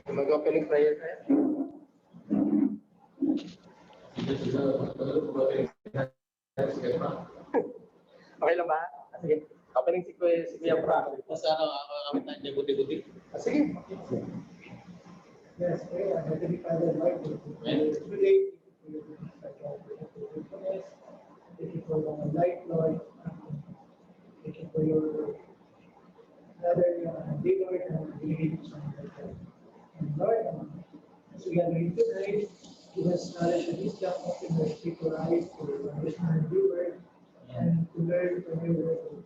Mag-opening prayer tayo. Okay lang ba? Sige. Opening si Kuya Frank. Mas kami tayo dyan buti-buti. Sige. Yes, identify the light. Thank you for the light, Lord. Thank you for your another day, Lord, and behaviors and Lord, as we are doing tonight, give us knowledge and wisdom, open our spiritual eyes to understand your word and to learn from your word.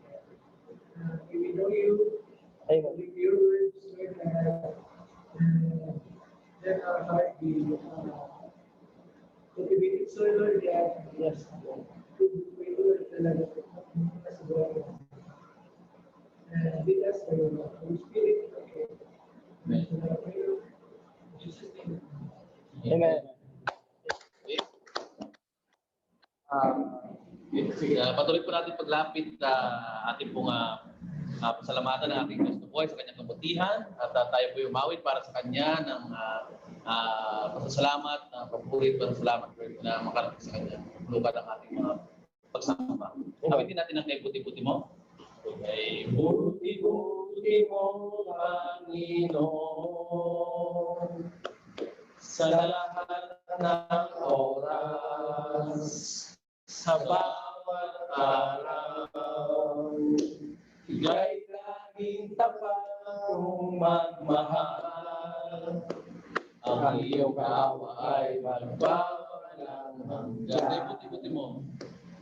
We know you, with your words, Lord, and let our heart be cultivated so, Lord, that yes, to be Lord, talaga as well. And lead us by your Holy Spirit. Amen. Amen. Patuloy po natin paglapit ating pong pasalamatan ng ating Diyos na buhay sa kanyang kabutihan at tayo po umawit para sa kanya ng pasasalamat, papurit, pasasalamat na makarating sa kanya. Lukat ang ating mga pagsama. Awitin natin ang kay buti-buti mo. Kay buti-buti mo, Panginoon, sa lahat ng oras, sa bawat araw, ika'y laging tapat kong magmahal. Ang iyong awa ay magbawalang hanggan. Kay buti-buti mo.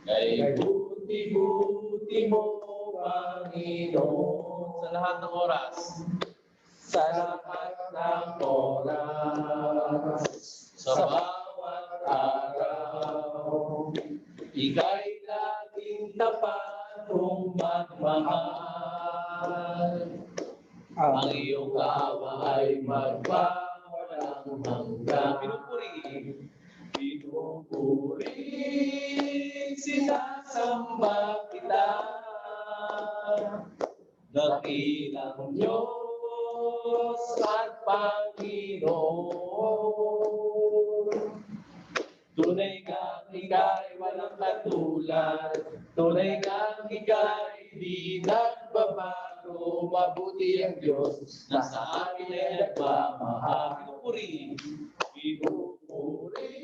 Kay buti-buti mo, Panginoon, sa lahat ng oras. Sa lahat ng oras, sa bawat araw, ika'y laging tapat kong magmahal. Ang iyong awa ay magbawalang hanggan. Pinupuri, sinasamba kita, dakilang Diyos at Panginoon. Tunay kang ika'y walang katulad, tunay kang ika'y di nagbabago, mabuti ang Diyos na sa amin ay nagmamahal. Pinupuri,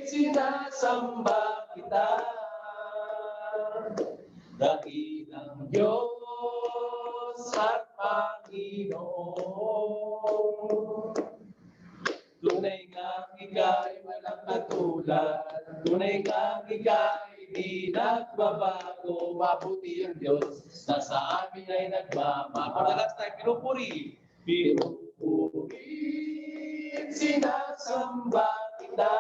sinasamba kita, dakilang Diyos at Panginoon. Tunay kang ika'y walang katulad, tunay kang ika'y di nagbabago, mabuti ang Diyos na sa amin ay nagmamahal. For the last time, pinupuri, sinasamba kita,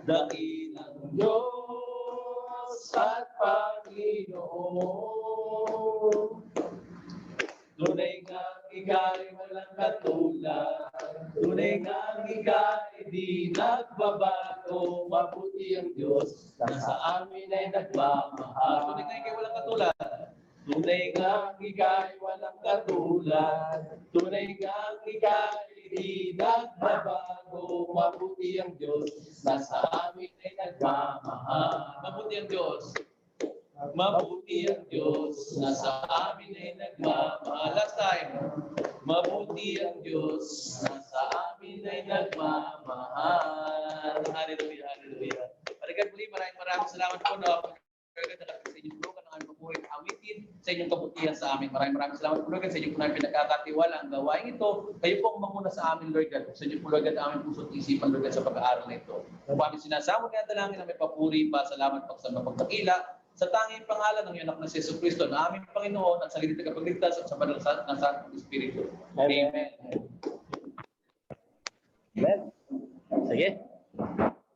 dakilang Diyos at Panginoon. Tunay kang ika'y walang katulad, tunay kang ika'y di nagbabago, mabuti ang Diyos na sa amin ay nagmamahal. Tunay kang ika'y walang katulad, tunay kang ika'y walang katulad, tunay kang ika'y di nagbabago, mabuti ang Diyos na sa amin ay nagmamahal. Mabuti ang Diyos. Mabuti ang Diyos na sa amin ay nagmamahal. Last time. Mabuti ang Diyos na sa amin ay nagmamahal. Hallelujah, hallelujah. Balikan muli, maraming salamat po na sa inyong tulungan ng aming papurit awitin sa inyong kabutihan sa amin. Maraming salamat po Lord sa inyong punang pinagkakatiwala ang gawain ito. Kayo po ang mamuna sa amin, Lord God. Sa inyo po, Lord God, ang aming puso't isipan, Lord God, sa pag-aaral na ito. Kung aming sinasama nga dalangin na may papuri pa, salamat po sa mapagpakila. Sa tanging pangalan ng iyong anak na si Jesus Cristo na aming Panginoon at sa lilit na kapagligtas at sa banal ng Santong Espiritu. Amen. Amen. Sige.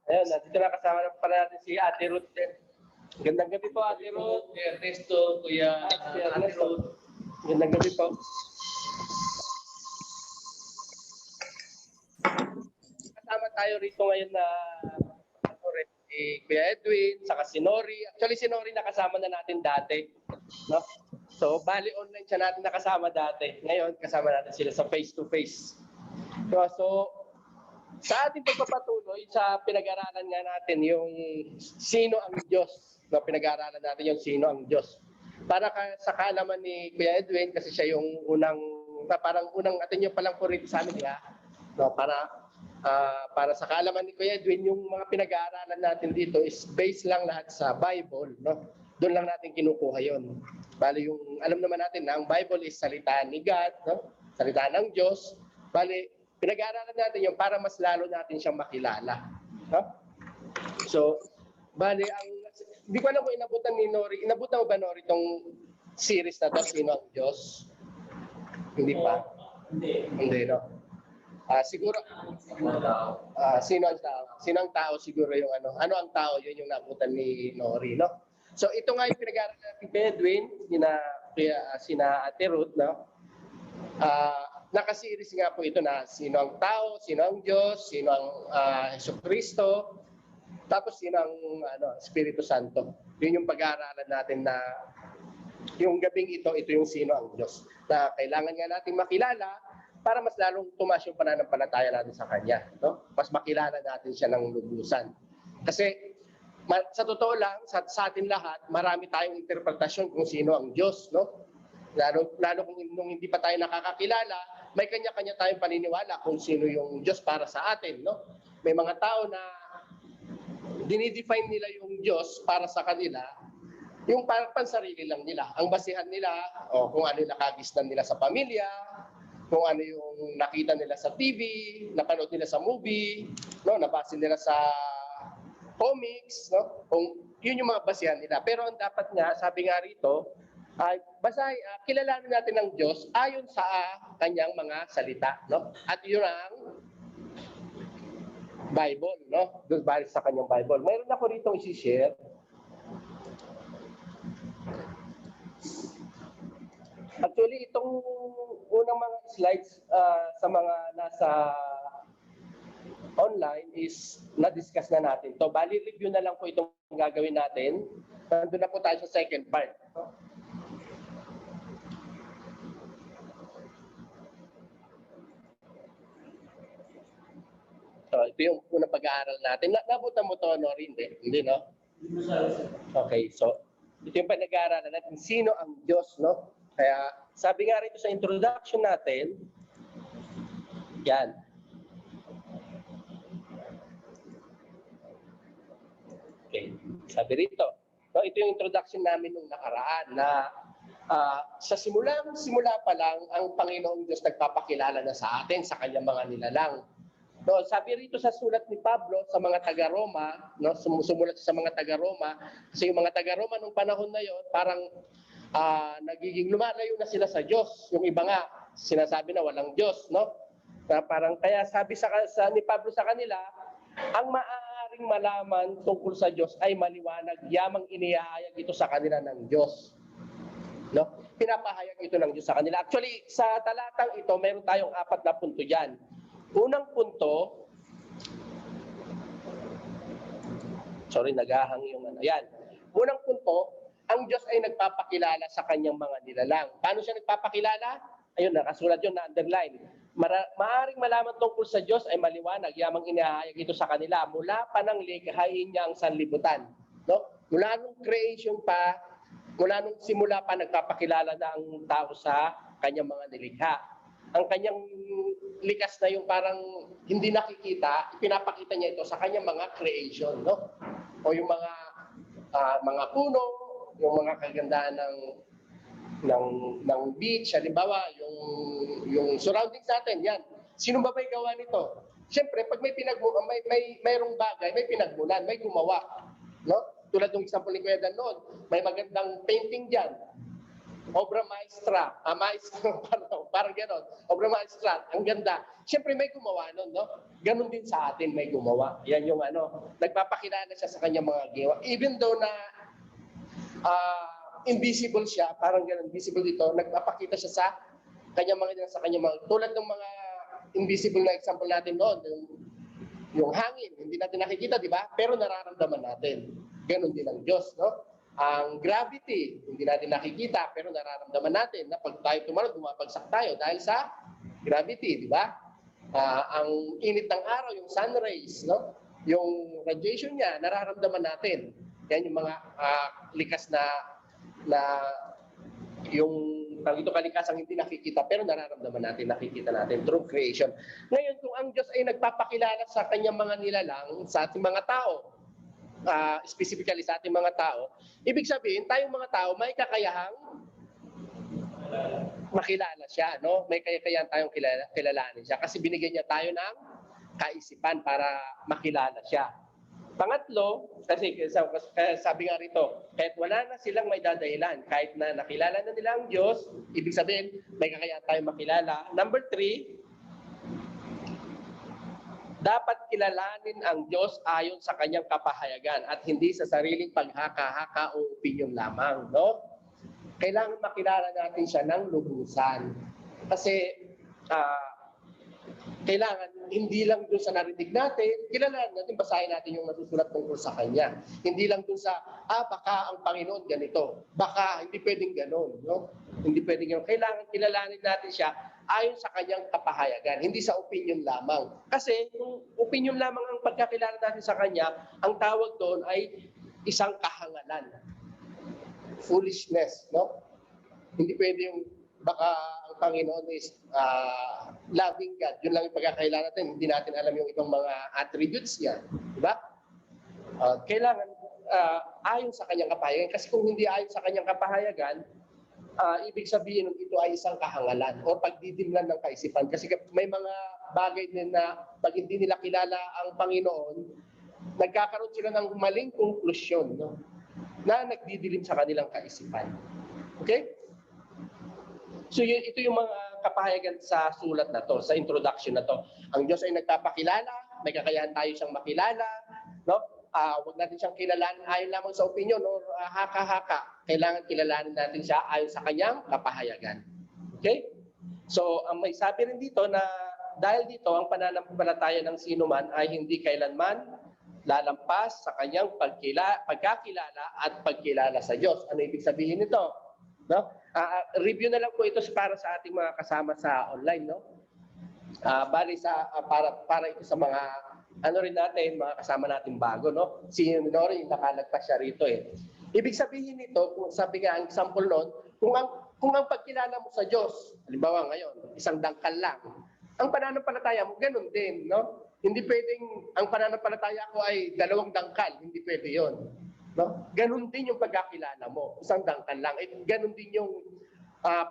Ayun, nandito na kasama na pala natin si Ate Ruth. Gandang gabi po, Ate Ruth. Kuya Ernesto, Kuya Ate Ruth. Gandang gabi po. Kasama tayo rito ngayon na si Kuya Edwin, saka si Nori. Actually, si Nori nakasama na natin dati. No? So, bali online siya natin nakasama dati. Ngayon, kasama natin sila sa face-to-face. So, sa ating pagpapatuloy, sa pinag-aralan nga natin yung sino ang Diyos. No, pinag-aralan natin yung sino ang Diyos. Para sa kaalaman ni Kuya Edwin, kasi siya yung parang unang atin yung palang po rito sa amin, diba? No, para sa kaalaman ni Kuya Edwin, yung mga pinag-aaralan natin dito is based lang lahat sa Bible. No? Doon lang natin kinukuha yon. Bali yung, alam naman natin na ang Bible is salita ni God, no? Salita ng Diyos. Bali, pinag-aaralan natin yung para mas lalo natin siyang makilala. No? So, bali, hindi ko alam kung inabutan ni Nori. Inabutan mo ba, Nori, itong series na to, Sino ang Diyos? Hindi pa? Hindi, no? Siguro, sino ang tao? Sino ang tao siguro yung ano? Ano ang tao? Yun yung nabutan ni Nori, no? So, ito nga yung pinag-aaral natin kay Edwin, sina Ate Ruth, no? Nakaseries nga po ito na sino ang tao, sino ang Diyos, sino ang Jesucristo, tapos sino ang Espiritu Santo. Yun yung pag-aaralan natin na yung gabing ito yung sino ang Diyos. Na kailangan nga natin makilala para mas lalong tumaas yung pananampalataya natin sa Kanya. No? Mas makilala natin siya ng lubusan. Kasi sa totoo lang, sa atin lahat, marami tayong interpretasyon kung sino ang Diyos. No? Lalo kung nung hindi pa tayo nakakakilala, may kanya-kanya tayong paniniwala kung sino yung Diyos para sa atin. No? May mga tao na dinidefine nila yung Diyos para sa kanila, yung pansarili lang nila. Ang basihan nila, kung ano yung nakagisnan nila sa pamilya, kung ano yung nakita nila sa TV, napanood nila sa movie, no, nabasa nila sa comics, no? Kung yun yung mga basihan nila. Pero ang dapat nga, sabi nga rito, kilalanin natin ang Diyos ayon sa kanyang mga salita, no? At yun ang Bible, no? Doon balik sa kanyang Bible. Mayroon ako rito i-share. Actually, itong unang mga slides sa mga nasa online is na-discuss na natin. So, bali review na lang po itong gagawin natin. Nandun na po tayo sa second part. So, ito yung unang pag-aaral natin. Nabutan mo to, Nori? Hindi, no? Okay, so ito yung pag-aaralan natin. Sino ang Diyos, no? Kaya sabi nga rito sa introduction natin, yan. Okay, sabi rito, no, ito yung introduction namin nung nakaraan na sa simula pa lang, ang Panginoong Diyos nagpapakilala na sa atin sa kanyang mga nilalang. No, sabi rito sa sulat ni Pablo sa mga taga-Roma, no, sumulat sa mga taga-Roma, kasi yung mga taga-Roma nung panahon na yon, parang nagiging lumalayo na sila sa Diyos. Yung iba nga sinasabi na walang Diyos, no? Na parang kaya sabi ni Pablo sa kanila, ang maaaring malaman tungkol sa Diyos ay maliwanag, yamang inihahayag ito sa kanila ng Diyos. No? Pinapahayag ito ng Diyos sa kanila. Actually, sa talatang ito, mayroon tayong 4 na punto diyan. Unang punto, naghahang yung yan. Unang punto, ang Diyos ay nagpapakilala sa kanyang mga nilalang. Paano siya nagpapakilala? Ayun, nakasulat yun na underline. Maaring malaman tungkol sa Diyos ay maliwanag, yamang inihahayag ito sa kanila mula pa ng likhain niya ang sanlibutan. No? Mula nung creation pa, mula nung simula pa, nagpapakilala na ang tao sa kanyang mga nilikha. Ang kanyang likas na yung parang hindi nakikita, ipinapakita niya ito sa kanyang mga creation, no? O yung mga puno, yung mga kagandahan ng beach, halimbawa, yung surroundings natin, yan. Sino ba may gawa nito? Siyempre, pag mayroong bagay, may pinagmulan, may gumawa, no? Tulad ng example ni Kuya Dan noon, may magandang painting diyan. Obra maestra, parang gano'n. Obra maestra, ang ganda. Siyempre may gumawa nun, no? Ganon din sa atin may gumawa. Yan yung nagpapakilala siya sa kanyang mga gawa. Even though na invisible siya, parang gano'n, visible dito, nagpapakita siya sa kanyang mga, tulad ng mga invisible na example natin noon, yung hangin, hindi natin nakikita, di ba? Pero nararamdaman natin. Ganon din ang Diyos, no? Ang gravity, hindi natin nakikita pero nararamdaman natin na pag tayo tumalon, bumabagsak tayo dahil sa gravity, di ba? Ang init ng araw, yung sun rays, no? Yung radiation niya, nararamdaman natin. Yan yung mga likas na yung ito kalikasang hindi nakikita pero nararamdaman natin, nakikita natin through creation. Ngayon, kung ang Diyos ay nagpapakilala sa kanyang mga nilalang, sa ating mga tao, specifically sa ating mga tao, ibig sabihin, tayong mga tao may kakayahang makilala siya, no? May kakayahan tayong kilalanin siya kasi binigyan niya tayo ng kaisipan para makilala siya. Pangatlo, kasi sabi nga rito, kahit wala na silang may dadahilan, kahit na nakilala na nila ang Diyos, ibig sabihin, may kakayahan tayong makilala. Number 3, dapat kilalanin ang Diyos ayon sa kanyang kapahayagan at hindi sa sariling paghaka-haka o opinion lamang, no? Kailangan makilala natin siya ng lubusan. Kasi kailangan hindi lang dun sa narinig natin, kilalanin natin, basahin natin yung nasusulat tungkol sa kanya. Hindi lang dun sa, baka ang Panginoon ganito. Baka hindi pwedeng ganon, no? Hindi pwedeng ganon. Kailangan kilalanin natin siya ayon sa kanyang kapahayagan, hindi sa opinion lamang. Kasi kung opinion lamang ang pagkakilala natin sa kanya, ang tawag doon ay isang kahangalan. Foolishness, no? Hindi pwede yung baka ang Panginoon is loving God. Yun lang yung pagkakailangan natin. Hindi natin alam yung ibang mga attributes niya. Diba? Kailangan ayon sa kanyang kapahayagan. Kasi kung hindi ayon sa kanyang kapahayagan, ibig sabihin nun ito ay isang kahangalan o pagdidimlan ng kaisipan. Kasi may mga bagay din na pag hindi nila kilala ang Panginoon, nagkakaroon sila ng maling konklusyon, no? Na nagdidilim sa kanilang kaisipan. Okay? So ito yung mga kapahayagan sa sulat na to, sa introduction na to. Ang Diyos ay nagpapakilala, may kakayahan tayo siyang makilala, no? Huwag natin siyang kilalanin ayon lamang sa opinion or haka-haka. Kailangan kilalanin natin siya ayon sa kanyang kapahayagan. Okay? So, ang may sabi rin dito na dahil dito, ang pananampalataya ng sino man ay hindi kailanman lalampas sa kanyang pagkakilala at pagkilala sa Diyos. Ano ibig sabihin nito? No? Review na lang po ito para sa ating mga kasama sa online, no? Bali para ito sa mga rin natin, mga kasama natin bago, no? Si Nori, nakalagpas siya rito eh. Ibig sabihin nito, kung sabi nga ang example noon, kung ang pagkilala mo sa Diyos, halimbawa ngayon, isang dangkal lang, ang pananampalataya mo ganun din, no? Hindi pwedeng ang pananampalataya ko ay 2 dangkal, hindi pwede 'yon. No? Ganun din yung pagkakilala mo, isang dangkal lang. Ganun din yung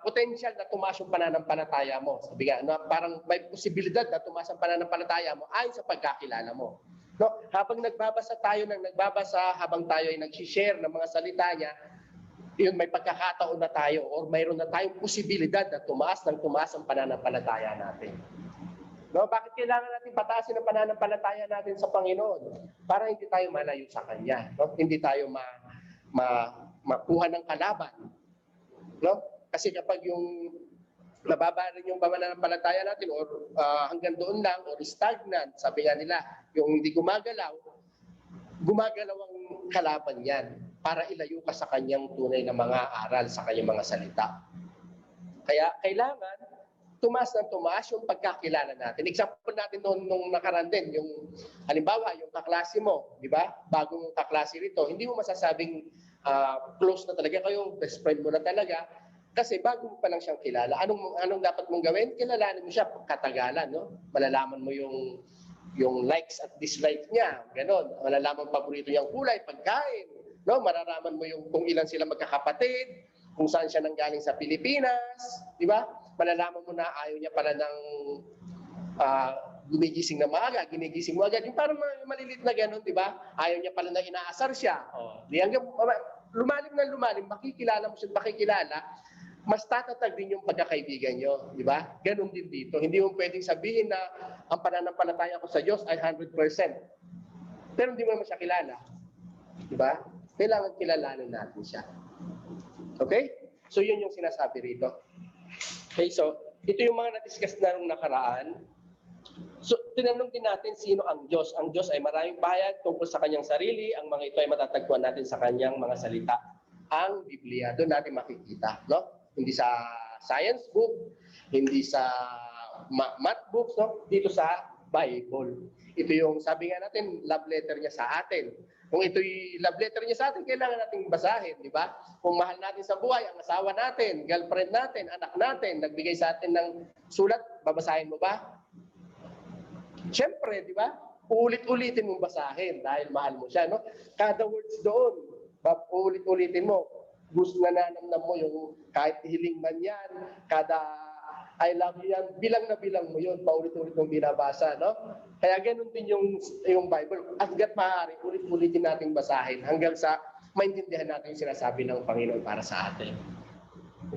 potential na tumaas yung pananampalataya mo. Sabi nga, no, parang may posibilidad na tumaas ang pananampalataya mo ayon sa pagkakilala mo. No? Habang nagbabasa, habang tayo ay nag-share ng mga salita niya, yun, may pagkakataon na tayo or mayroon na tayong posibilidad na tumaas ang pananampalataya natin. No, bakit kailangan natin pataasin ang pananampalataya natin sa Panginoon? Para hindi tayo malayo sa Kanya. No? Hindi tayo makuha ng kalaban. No? Kasi kapag yung nababa rin yung pananampalataya natin or hanggang doon lang or stagnant, sabi nga nila, yung hindi gumagalaw ang kalaban yan para ilayo ka sa Kanyang tunay na mga aral, sa Kanyang mga salita. Kaya kailangan tumaas yung pagkakilala natin. Example natin nung nakaraan din, yung halimbawa, yung kaklase mo, di ba? Bagong kaklase rito, hindi mo masasabing close na talaga kayo, best friend mo na talaga, kasi bago mo pa lang siyang kilala. Anong dapat mong gawin? Kilalanin mo siya katagalan, no? Malalaman mo yung likes at dislikes niya, ganon. Malalaman paborito niyang kulay, pagkain, no? Mararaman mo yung kung ilan sila magkakapatid, kung saan siya nanggaling sa Pilipinas, di ba? Malalaman mo na ayaw niya pala ng gumigising na maaga, ginigising mo agad. Yung parang malilit na gano'n, di ba? Ayaw niya pala na inaasar siya. Di hanggang lumalim, makikilala mo siya, mas tatatag din yung pagkakaibigan nyo, di ba? Ganon din dito. Hindi mo pwedeng sabihin na ang pananampalataya ko sa Diyos ay 100%. Pero hindi mo naman siya kilala. Di ba? Kailangan kilalanin natin siya. Okay? So yun yung sinasabi rito. Okay, so ito yung mga na-discuss na nung nakaraan. So tinanong din natin sino ang Diyos. Ang Diyos ay maraming pahayag tungkol sa kanyang sarili. Ang mga ito ay matatagpuan natin sa kanyang mga salita. ang Biblia. Doon natin makikita, no? Hindi sa science book, hindi sa math books, no? Dito sa Bible. Ito yung sabi nga natin, love letter niya sa atin. Kung ito'y love letter niya sa atin, kailangan nating basahin, di ba? Kung mahal natin sa buhay, ang asawa natin, girlfriend natin, anak natin, nagbigay sa atin ng sulat, babasahin mo ba? Siyempre, di ba? Ulit-ulitin mong basahin dahil mahal mo siya, no? Kada words doon, ulit-ulitin mo. Gusto na nanamnam mo yung kahit hiling man yan, kada I love you yan, bilang na bilang mo yun, paulit-ulit mong binabasa, no? Kaya ganun din yung Bible. Hanggat maaari, ulit-ulitin nating basahin hanggang sa maintindihan natin yung sinasabi ng Panginoon para sa atin.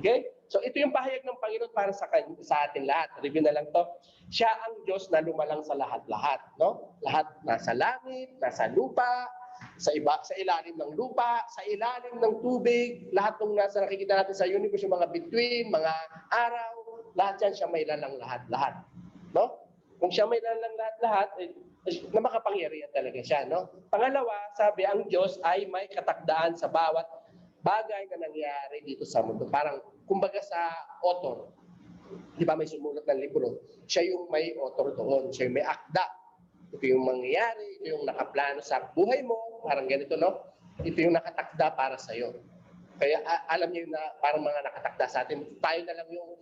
Okay? So ito yung pahayag ng Panginoon para sa atin lahat. Review na lang to. Siya ang Diyos na lumalang sa lahat-lahat, no? Lahat nasa langit, nasa lupa, sa ilalim ng lupa, sa ilalim ng tubig, lahat ng nasa nakikita natin sa universe, yung mga between, mga araw, lahat yan siya may lalang lahat-lahat, no? Kung siya may lalang lahat-lahat, na makapangyarihan talaga siya, no? Pangalawa, sabi ang Diyos ay may katakdaan sa bawat bagay na nangyayari dito sa mundo. Parang kumbaga sa author, di ba may sumulat ng libro, siya yung may author doon, siya yung may akda. Ito yung mangyayari, ito yung nakaplano sa buhay mo, parang ganito, no? Ito yung nakatakda para sa iyo. Kaya alam niyo na parang mga nakatakda sa atin, tayo na lang yung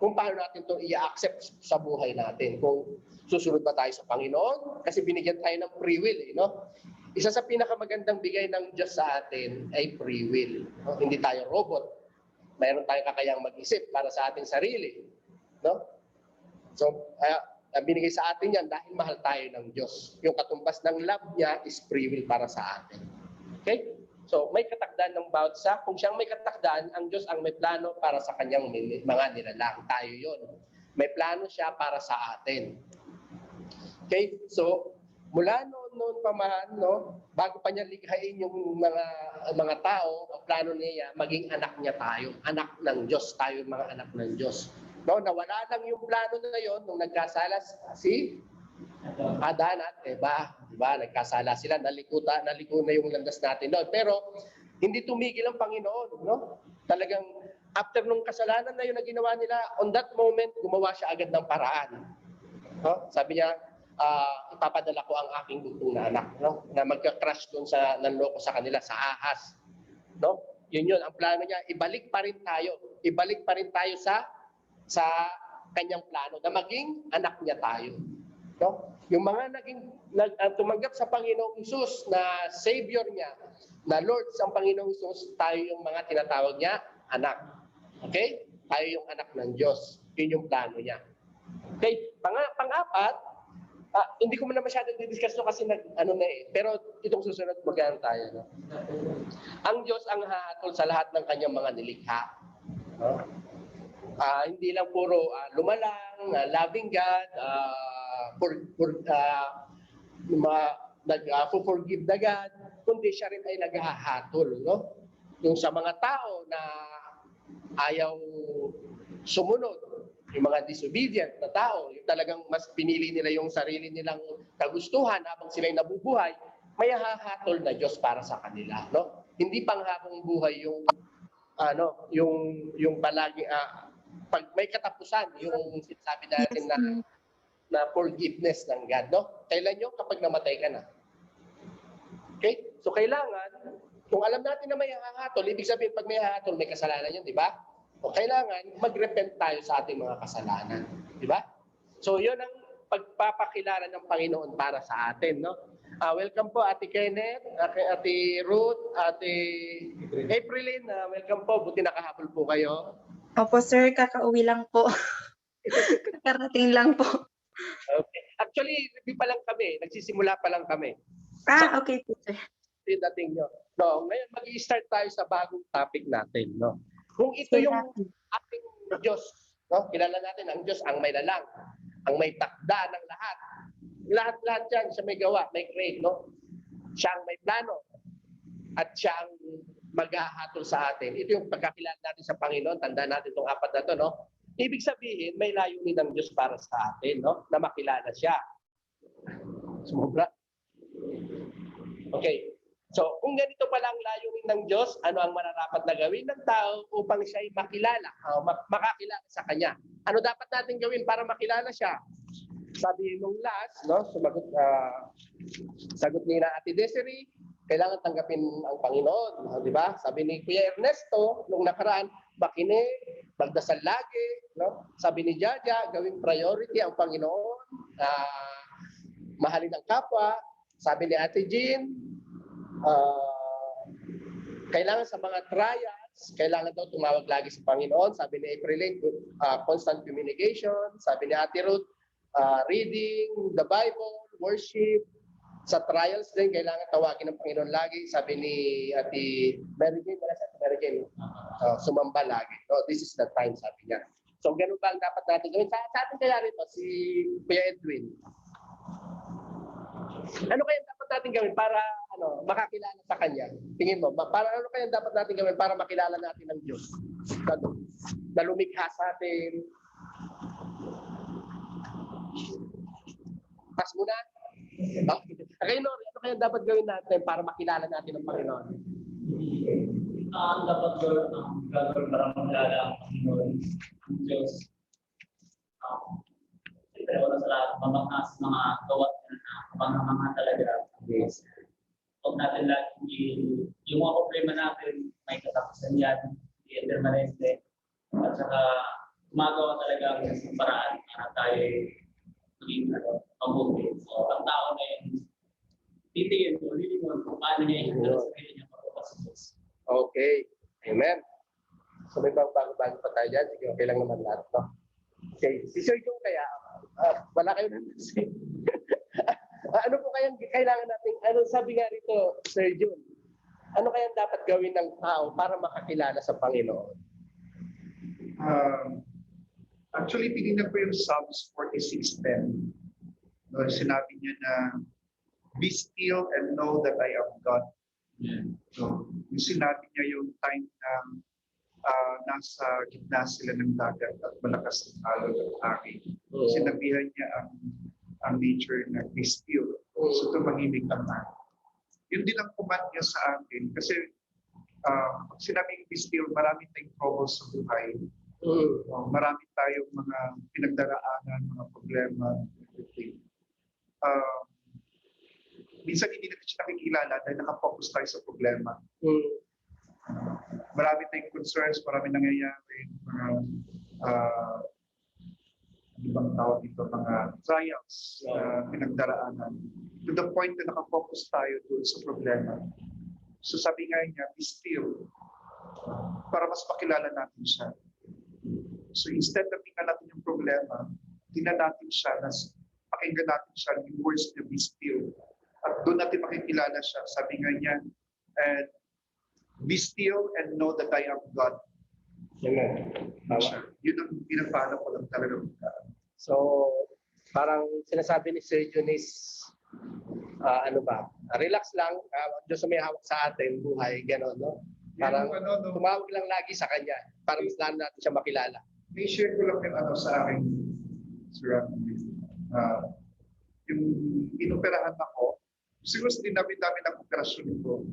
kung paano natin ito i-accept sa buhay natin. Kung susunod ba tayo sa Panginoon, kasi binigyan tayo ng free will, no? Isa sa pinakamagandang bigay ng Diyos sa atin ay free will. No? Hindi tayo robot. Mayroon tayong kakayang mag-isip para sa ating sarili. No? So, binigay sa atin yan dahil mahal tayo ng Diyos. Yung katumbas ng love niya is free will para sa atin. Okay? So, may katakdaan ng bawat isa. Kung siyang may katakdaan, ang Diyos ang may plano para sa kanyang mga nilalang. Tayo yon. May plano siya para sa atin. Okay? So, mula noon pa man, no, bago pa niya likhain yung mga tao, ang plano niya, maging anak niya tayo. Anak ng Diyos. Tayo mga anak ng Diyos. No, nawala lang yung plano na yon nung nagkasala si Adan at Eva, di ba? Nagkasala sila, naliko na yung landas natin doon. Pero hindi tumigil ang Panginoon, no? Talagang after nung kasalanan na yun na ginawa nila, on that moment gumawa siya agad ng paraan. No? Sabi niya, ipapadala ko ang aking bugtong na anak, no? Na magka-crush doon sa nanloko sa kanila sa ahas. No? Yun ang plano niya, ibalik pa rin tayo sa kanyang plano na maging anak niya tayo. No? Yung mga tumanggap sa Panginoong Hesus na Savior niya, na Lord sa Panginoong Hesus, tayo yung mga tinatawag niya anak. Okay? Tayo yung anak ng Diyos. Yun yung plano niya. Okay? Pang-apat, hindi ko na masyadong didiscuss no kasi pero itong susunod magkano tayo. No? Ang Diyos ang hahatol sa lahat ng kanyang mga nilikha. No? Hindi lang puro lumalang, loving God, forgive the God, kundi siya rin ay naghahatol, no? Yung sa mga tao na ayaw sumunod, yung mga disobedient na tao, yung talagang mas pinili nila yung sarili nilang kagustuhan habang sila'y nabubuhay, may hahatol na Diyos para sa kanila, no? Hindi panghabang buhay yung palagi pag may katapusan, yung sinasabi natin na forgiveness ng God, no? Kailan yun? Kapag namatay ka na. Okay? So kailangan, kung alam natin na may hahatol, ibig sabihin pag may hahatol, may kasalanan yun, di ba? O kailangan, mag-repent tayo sa ating mga kasalanan. Di ba? So yun ang pagpapakilala ng Panginoon para sa atin, no? Welcome po, Ate Kenneth, Ate Ruth, Ate Aprilyn, welcome po. Buti nakahabol po kayo. Opo sir, kakauwi lang po. Kakarating lang po. Okay. Actually, review pa lang kami. Nagsisimula pa lang kami. Okay po sir. Yung dating nyo. No, ngayon mag-i-start tayo sa bagong topic natin. No? Kung ito yung ating Diyos, no? Kilala natin ang Diyos, ang may lalang, ang may takda ng lahat. Lahat-lahat yan, siya may gawa, may create. No? Siya ang may plano. At siya ang maghahatol sa atin. Ito yung pagkakilala natin sa Panginoon. Tandaan natin itong apat na ito, no? Ibig sabihin, may layunin ng Diyos para sa atin, no? Na makilala siya. Sumubra. Okay. So, kung ganito pala ang layunin ng Diyos, ano ang mararapat na gawin ng tao upang siya ay makilala, makakilala sa Kanya? Ano dapat natin gawin para makilala siya? Sabi nung last, no, sagot ni na Ate Desiree, kailangan tanggapin ang Panginoon, di ba? Sabi ni Kuya Ernesto nung nakaraan, makinig, magdasal lagi, no? Sabi ni Jaja, gawing priority ang Panginoon, mahalin ang kapwa. Sabi ni Ate Jean, kailangan sa mga trials, kailangan daw tumawag lagi sa Panginoon. Sabi ni April, constant communication. Sabi ni Ate Ruth, reading the Bible, worship. Sa trials din, kailangan tawagin ng Panginoon lagi. Sabi ni Ate Mary Jane, sumamba lagi. No, this is the time, sabi niya. So, ganun ba ang dapat natin gawin? Sa atin kaya rito, si Kuya Edwin. Ano kaya dapat natin gawin para makakilala sa Kanya? Tingin mo, ano kaya dapat natin gawin para makilala natin ang Diyos? Na lumikha sa atin. Pas muna. Okay, Lord, ano kaya dapat gawin natin para makilala natin ang Panginoon? Ang dapat gawin para makilala ang Panginoon, ang Diyos. Siyempre, wala sa lahat, mabangkas mga gawat na mga talaga. Yes. Huwag natin lagi yung mga problema natin, may katapusan yan, i-permanente. At saka, gumagawa talaga ang isang paraan para tayo maging mabuti. So, ang tao na yun, titingin mo, lilingon kung paano niya yung sarili niya magpapasok. Okay. Amen. So, may bago-bago pa tayo dyan. Sige, okay lang naman lahat. No? Okay. Si Sir Jung kaya, wala kayo naman. Ano po kayang kailangan natin, ano sabi nga rito, Sir Jun, ano kayang dapat gawin ng tao para makakilala sa Panginoon? Actually, tinignan ko yung Psalms 46:10. No, sinabi niya na, be still and know that I am God. Yeah. So, yung sinabi niya yung time na nasa gitna sila ng dagat at malakas ang alon at hangin. Sinabihan niya ang nature na be still. So, tumahimik ang hangin. Yun din ang command niya sa akin kasi pag sinabing be still, marami tayong troubles sa buhay. Marami tayong mga pinagdaraanan, mga problema, everything. Minsan hindi natin siya nakikilala dahil nakafocus tayo sa problema. Marami tayong concerns, marami nangyayari, mga ibang tawag dito, mga trials, pinagdaraanan. To the point na nakafocus tayo doon sa problema. So sabi nga niya, be still, para mas makilala natin siya. So instead na tingnan natin yung problema, tingnan natin siya, pakinggan natin siya, yung words niya, be still. At doon natin makikilala siya. Sabi nga niya, and be still and know that I am God. Amen. Yun ang pinapalo ko lang talaga. So, parang sinasabi ni Sir Jun is, relax lang, Diyos may hawak sa atin, buhay, gano'n, no? Parang tumawag lang lagi sa Kanya para mas lalo natin siya makilala. May share ko lang yung sa akin, Sir Anthony. Yung inoperahan ako, siguro sa dinami-dami ng operasyon ko,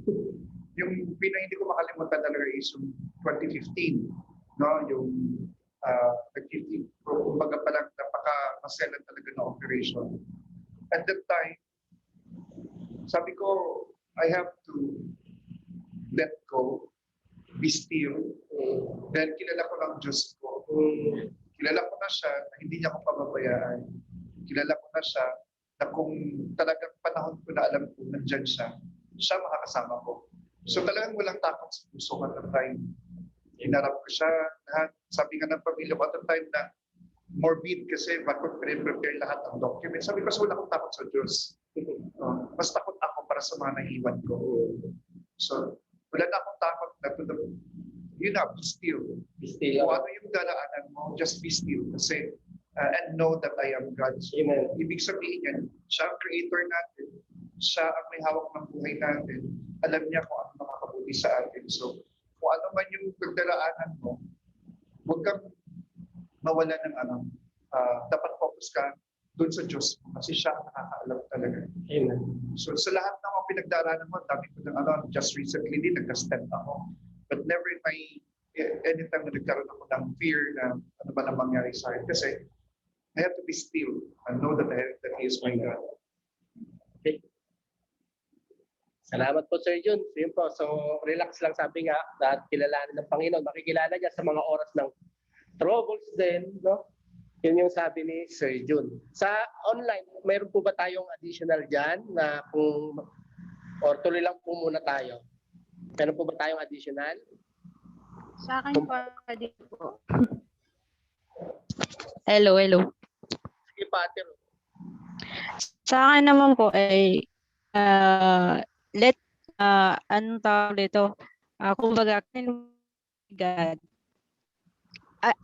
yung hindi ko makalimutan talaga is yung 2015, no? Yung nag-15, kumbaga palang napaka-maselan talaga na operation. At that time, sabi ko, I have to let go, be still. Dahil kilala ko lang Diyos ko. Kilala ko na siya na hindi niya ako pababayaan. Kilala ko na siya na kung talagang panahon ko na alam ko nandyan siya makakasama ko. So talagang walang takot sa puso at the time. Inarap ko siya lahat. Sabi nga ng pamilya ko at the time na morbid kasi bakit prepare lahat ng documents. Sabi ko, so wala akong takot sa Diyos. Mas takot ako para sa mga nahiwan ko. So, wala na akong takot na yun na, be still. Be still. Kung ano yung daraanan mo, just be still. Kasi, and know that I am God. Amen. Ibig sabihin yan, siya ang creator natin. Siya ang may hawak ng buhay natin. Alam niya kung ano makakabuti sa atin. So, kung ano man yung pagdaraanan mo, huwag kang mawala ng dapat focus ka doon sa Diyos mo kasi siya ang nakakaalam talaga. Amen. So sa lahat ng mga pinagdaraanan mo, dami ko ng just recently din, nagka-step ako. But never in my, anytime na nagkaroon ako ng fear na ano ba na mangyari sa akin. Kasi I have to be still and know that He is my God. Okay. Salamat po, Sir Jun. Yun po. So, relax lang sabi nga at kilalanin ng Panginoon. Makikilala niya sa mga oras ng troubles din, no? Yun yung sabi ni Sir Jun. Sa online, mayroon po ba tayong additional dyan na kung or tuloy lang po muna tayo? Meron po ba tayong additional? Sa akin po, din po. Hello. Sige, Pater. Sa akin naman po ay anong tawag dito? Kumbaga, God,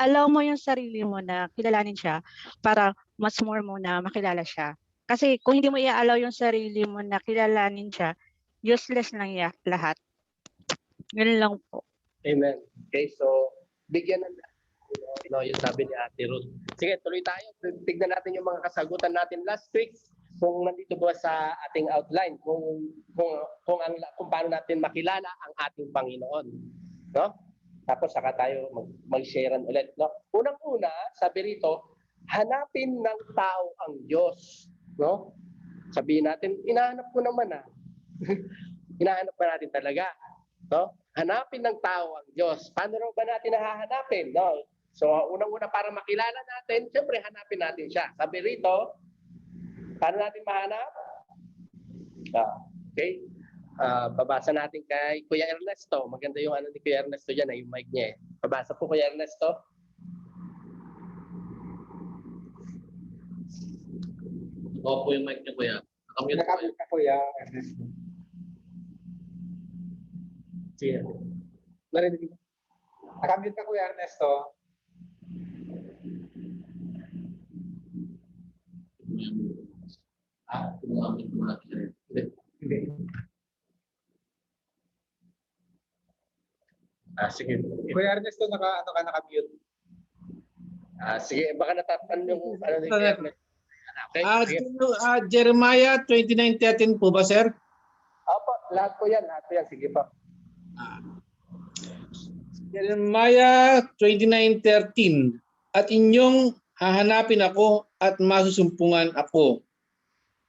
allow mo yung sarili mo na kilalanin siya para mas more mo na makilala siya. Kasi kung hindi mo i-allow yung sarili mo na kilalanin siya, useless lang lahat. Yun lang po. Amen. Okay, so bigyan ng no, yung sabi ni Ate Ruth. Sige, tuloy tayo. Tignan natin yung mga kasagutan natin last week. Kung nandito ba sa ating outline, kung paano natin makilala ang ating Panginoon, no? Tapos saka tayo mag-sharean ulit, no? Unang-una, sabi rito, hanapin ng tao ang Diyos, no? Sabihin natin, inahanap ko naman Hinahanap ba natin talaga, no? Hanapin ng tao ang Diyos. Paano raw ba natin nahahanapin, no? So, unang-una para makilala natin, siyempre hanapin natin siya. Sabi rito, paano natin mahanap? Okay. Babasa natin kay Kuya Ernesto. Maganda yung ano ni Kuya Ernesto dyan, yung mic niya. Babasa po Kuya Ernesto. Opo yung mic niya, Kuya. Nakamute po kayo. Nakamute ka, Kuya Ernesto. Sige. Narinig mo? Nakamute ka, Kuya Ernesto. Nakamute mo natin. Hindi. Sige. Kuya Ernesto, nakamute. Sige, baka natapan yung ano ni Kuya Ernesto. Okay, sige. Jeremiah 29:13 po ba, sir? Opo, lahat po yan. Sige po. Jeremiah 29:13. At inyong hahanapin ako at masusumpungan ako.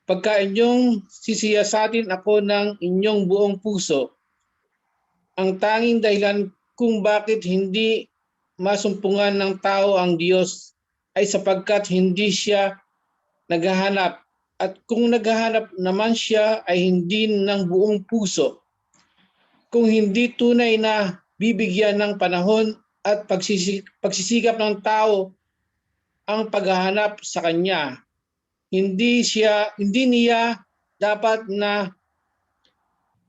Pagka inyong sisiyasatin ako ng inyong buong puso, ang tanging dahilan kung bakit hindi masumpungan ng tao ang Diyos ay sapagkat hindi siya naghahanap. At kung naghahanap naman siya ay hindi ng buong puso. Kung hindi tunay na bibigyan ng panahon at pagsisikap ng tao ang paghahanap sa kanya, hindi niya dapat na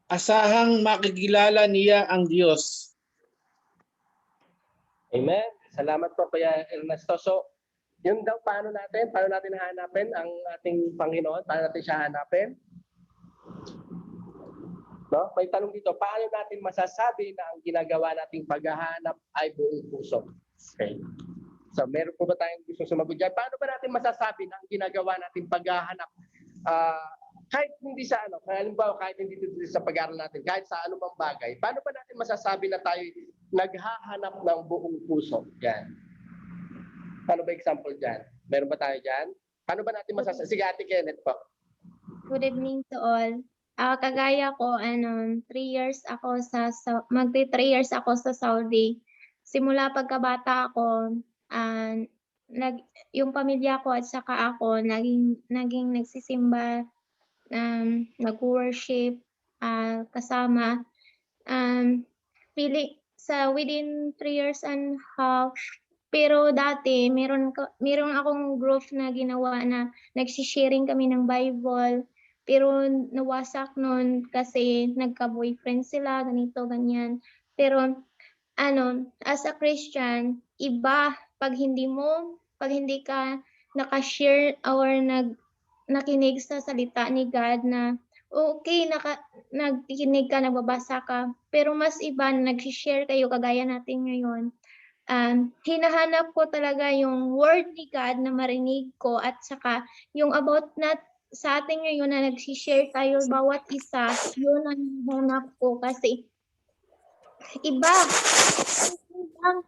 asahang makikilala niya ang Diyos. Amen. Salamat po Kuya Ernesto. So, yun daw paano natin hahanapin ang ating Panginoon? Paano natin siya hanapin? No? May tanong dito, paano natin masasabi na ang ginagawa nating paghahanap ay buong puso? Okay. So, meron po ba tayong gusto sumagot dyan? Paano ba natin masasabi na ang ginagawa nating paghahanap kahit hindi sa halimbawa kahit hindi dito sa pag-aaral natin, kahit sa anumang bagay, paano ba natin masasabi na tayo naghahanap ng buong puso? Yan. Paano ba example dyan? Meron ba tayo dyan? Paano ba natin masasabi? Sige, Ate Kenneth po. Good evening to all. Kagaya ko, 3 years ako magti 3 years ako sa Saudi. Simula pagkabata ako, yung pamilya ko at saka ako naging nagsisimba, nag-worship kasama. Within 3 years and a half, pero dati meron akong group na ginawa na nagsisharing kami ng Bible. Pero nawasak nun kasi nagka-boyfriend sila, ganito, ganyan. Pero as a Christian, iba pag hindi ka naka-share or nakinig sa salita ni God na okay, nagkikinig ka, nagbabasa ka, pero mas iba na nag-share kayo kagaya natin ngayon. hinahanap ko talaga yung word ni God na marinig ko at saka yung about sa atin ngayon na nagsishare tayo bawat isa, yun ang hinahanap ko kasi iba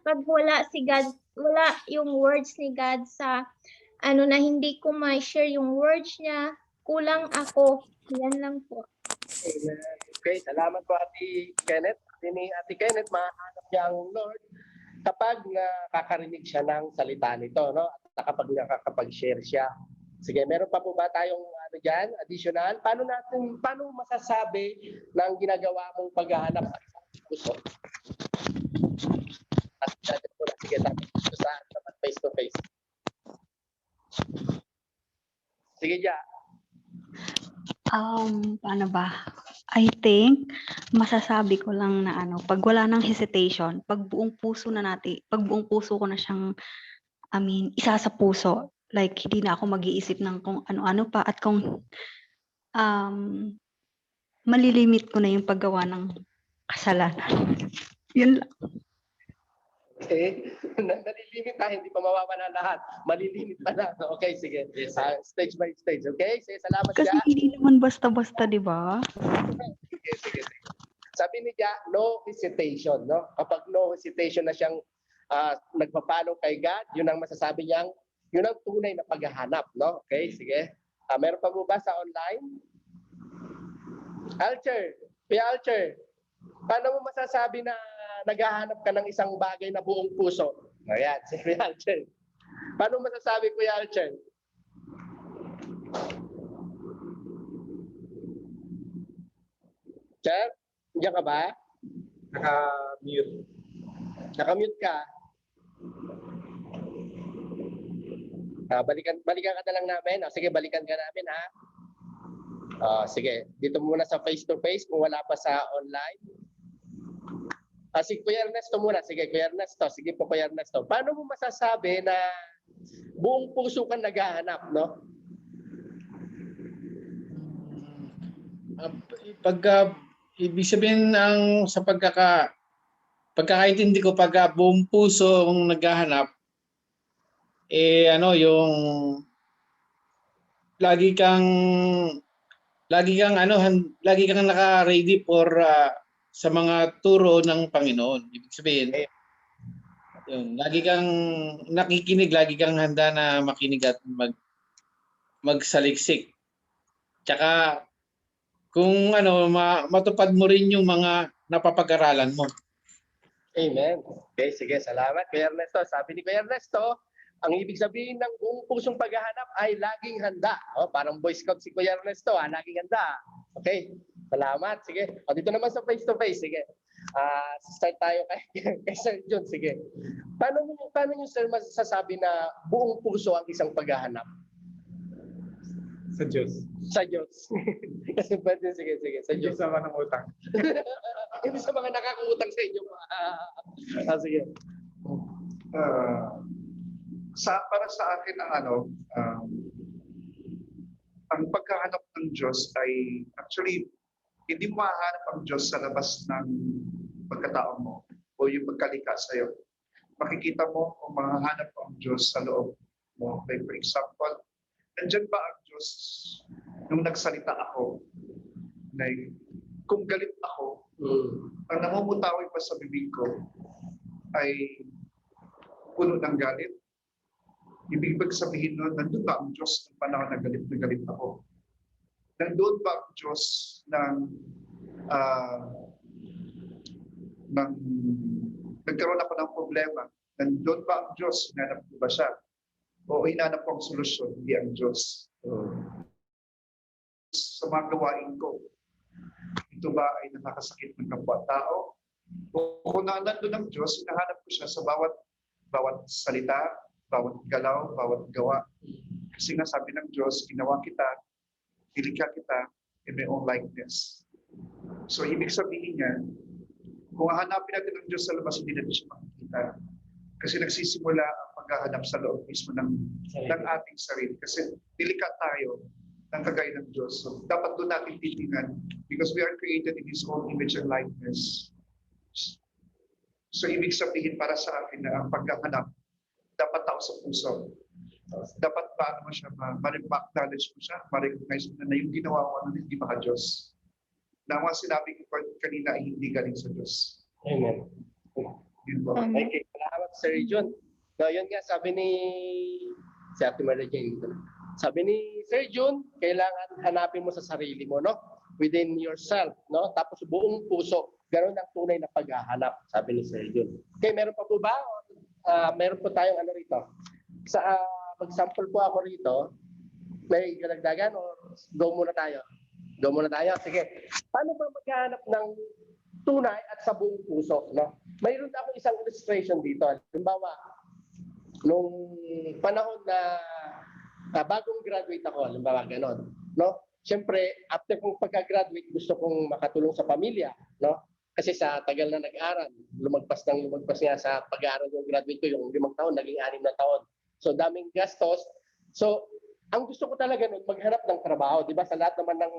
pag wala si God, wala yung words ni God sa na hindi ko ma-share yung words niya, kulang ako. Yan lang po. Amen. Okay, salamat po Ate Kenneth. Ni Ate Kenneth, mahanap niya ang Lord kapag nakakarinig siya ng salita nito, no? At kapag nakakapag-share siya. Sige, meron pa po ba tayong diyan, additional? Paano masasabi na ang ginagawa mong paghahanap sa puso? Sige, tapos sa face to face. Sige, Ja. Paano ba? I think, masasabi ko lang na pag wala ng hesitation, pag buong puso ko na siyang, isa sa puso, like hindi na ako mag-iisip ng kung ano-ano pa at kung malilimit ko na yung paggawa ng kasalanan. Yun lang. Okay. Nalilimit ha, hindi pa mawawala lahat. Malilimit pa na. Okay, sige. Stage by stage. Okay? Sige, salamat Kasi Ja. hindi naman basta-basta, di ba? Sige. Sabi ni Ja, no hesitation. No? Kapag no hesitation na siyang nagpapalo kay God, yun ang masasabi niyang, yun ang tunay na paghahanap. No? Okay, sige. Meron pa po ba sa online? Alcher, Kuya Alcher, paano mo masasabi na naghahanap ka ng isang bagay na buong puso? Ayan, si Kuya Alcher. Paano masasabi, Kuya Alcher? Sir, diyan ka ba? Naka-mute. Nakamute ka. Balikan ka na lang namin. Sige, balikan ka namin ha. Sige, dito muna sa face-to-face kung wala pa sa online. Si Kuya Ernesto muna. Sige, Kuya Ernesto. Sige po, Kuya Ernesto. Paano mo masasabi na buong puso kang naghahanap, no? Ibig sabihin sa pagkakaintindi ko, pagka buong puso ang naghahanap, yung lagi kang naka-ready for sa mga turo ng Panginoon. Ibig sabihin, yun, lagi kang nakikinig, lagi kang handa na makinig at magsaliksik. Tsaka kung matupad mo rin yung mga napapag-aralan mo. Amen. Okay, sige, salamat Kuya Ernesto. Sabi ni Kuya Ernesto, ang ibig sabihin ng buong pusong paghahanap ay laging handa. Parang Boy Scout si Kuya Ernesto, laging handa. Okay, salamat. Sige, dito naman sa face-to-face. Sige, start tayo kay Sir John. Sige, paano nyo Sir masasabi na buong puso ang isang paghahanap? Sa Diyos. Sa Diyos. Kasi pwede, sige, sa Hindi Diyos. sa mga utang. Hindi sa mga nakakautang sa inyo. Sige. Para sa akin ang paghahanap ng Diyos ay actually hindi mo mahahanap ang Diyos sa labas ng pagkatao mo o yung pagkalika sa iyo. Makikita mo o mahahanap ang Diyos sa loob mo. Like for example, nandiyan ba ang Diyos nung nagsalita ako? Like, kung galit ako, ang namumutawi pa sa bibig ko ay puno ng galit. Ibig sabihin nun, nandun ba ang Diyos ng panahon na galit ako? Nandun ba ang Diyos ng nagkaroon ako ng problema? Nandun ba ang Diyos? Hinanap ko ba siya? O hinanap ko ang solusyon, hindi ang Diyos. Sa mga gawain ko, ito ba ay nakakasakit ng kapwa-tao? O kung nandun ang Diyos, hinahanap ko siya sa bawat salita, bawat galaw, bawat gawa. Kasi nga sabi ng Diyos, ginawa kita, nilikha kita in my own likeness. So ibig sabihin niya, kung hahanapin natin ang Diyos sa labas, hindi natin siya makikita. Kasi nagsisimula ang paghahanap sa loob mismo ng ating sarili. Kasi nilikha tayo ng kagaya ng Diyos. So dapat doon natin titingnan because we are created in His own image and likeness. So ibig sabihin para sa akin na ang paghahanap dapat tao sa puso. Dapat paano mo siya ma-acknowledge mo siya, ma-recognize mo na yung ginawa mo na hindi maka Diyos. Na mga sinabi ko kanina ay hindi galing sa Diyos. Amen. Yun po. Okay, salamat Sir Jun. No, yun nga sabi ni si Ate Maria Jane dito. Sabi ni Sir Jun, kailangan hanapin mo sa sarili mo, no? Within yourself, no? Tapos buong puso. Ganun ang tunay na paghahanap, sabi ni Sir Jun. Okay, meron pa po ba? Meron po tayong ano rito. Sa mag-sample po ako rito. May galagdagan o go muna tayo? Go muna tayo. Sige. Paano ba maghahanap ng tunay at sa buong puso, no? Mayroon ako isang illustration dito. Halimbawa, nung panahon na bagong graduate ako, halimbawa ganon, no? Siyempre, after kong pagka-graduate, gusto kong makatulong sa pamilya, no? Kasi sa tagal na nag-aral, lumagpas nga sa pag-aaral yung graduate ko, yung 5 taon, naging 6 na taon. So, daming gastos. So, ang gusto ko talaga nun, maghanap ng trabaho. Di ba? Sa lahat naman ng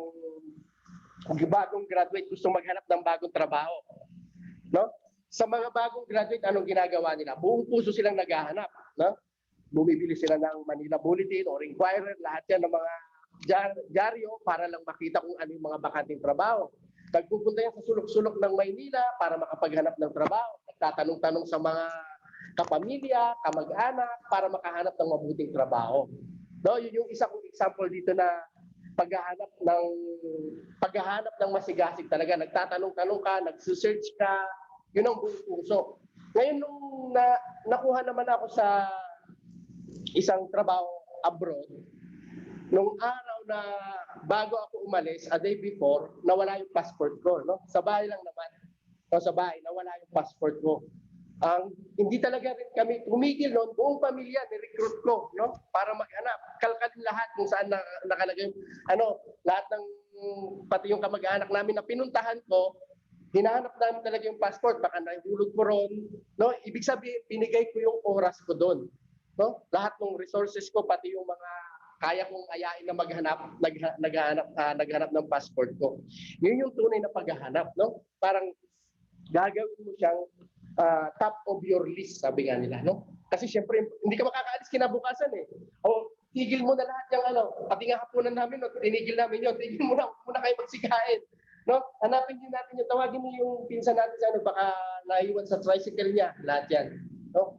bagong graduate, gusto maghanap ng bagong trabaho. No? Sa mga bagong graduate, anong ginagawa nila? Buong puso silang naghahanap. No? Bumibili sila ng Manila Bulletin or Inquirer, lahat yan ng mga dyaryo para lang makita kung ano yung mga bakanting trabaho. Nagpupunta yan sa sulok-sulok ng Maynila para makapaghanap ng trabaho. Nagtatanong-tanong sa mga kapamilya, kamag-anak para makahanap ng mabuting trabaho. No, yun yung isa kong example dito na paghahanap ng masigasig talaga. Nagtatanong-tanong ka, nagsesearch ka, yun ang buong puso. Ngayon nung nakuha naman ako sa isang trabaho abroad, nung araw na bago ako umalis, a day before, nawala yung passport ko. No? Sa bahay lang naman. No, sa bahay, nawala yung passport ko. Hindi talaga rin kami tumigil noon, buong pamilya ni-recruit ko, no? Para maghanap. Kalkalin lahat kung saan nakalagay, lahat ng, pati yung kamag-anak namin na pinuntahan ko, hinahanap namin talaga yung passport, baka nahulog ko ron, no? Ibig sabihin, binigay ko yung oras ko doon, no? Lahat ng resources ko, pati yung mga kaya kong ayain na naghanap ng passport ko. Yun yung tunay na paghahanap, no? Parang gagawin mo siyang top of your list, sabi nga nila, no? Kasi syempre, hindi ka makakaalis kinabukasan eh. O, tigil mo na lahat yung pati nga hapunan namin, no? Tinigil namin yun, tigil mo na kayo magsikain. No? Hanapin din natin yung, tawagin mo yung pinsan natin sa baka naiwan sa tricycle niya, lahat yan. No?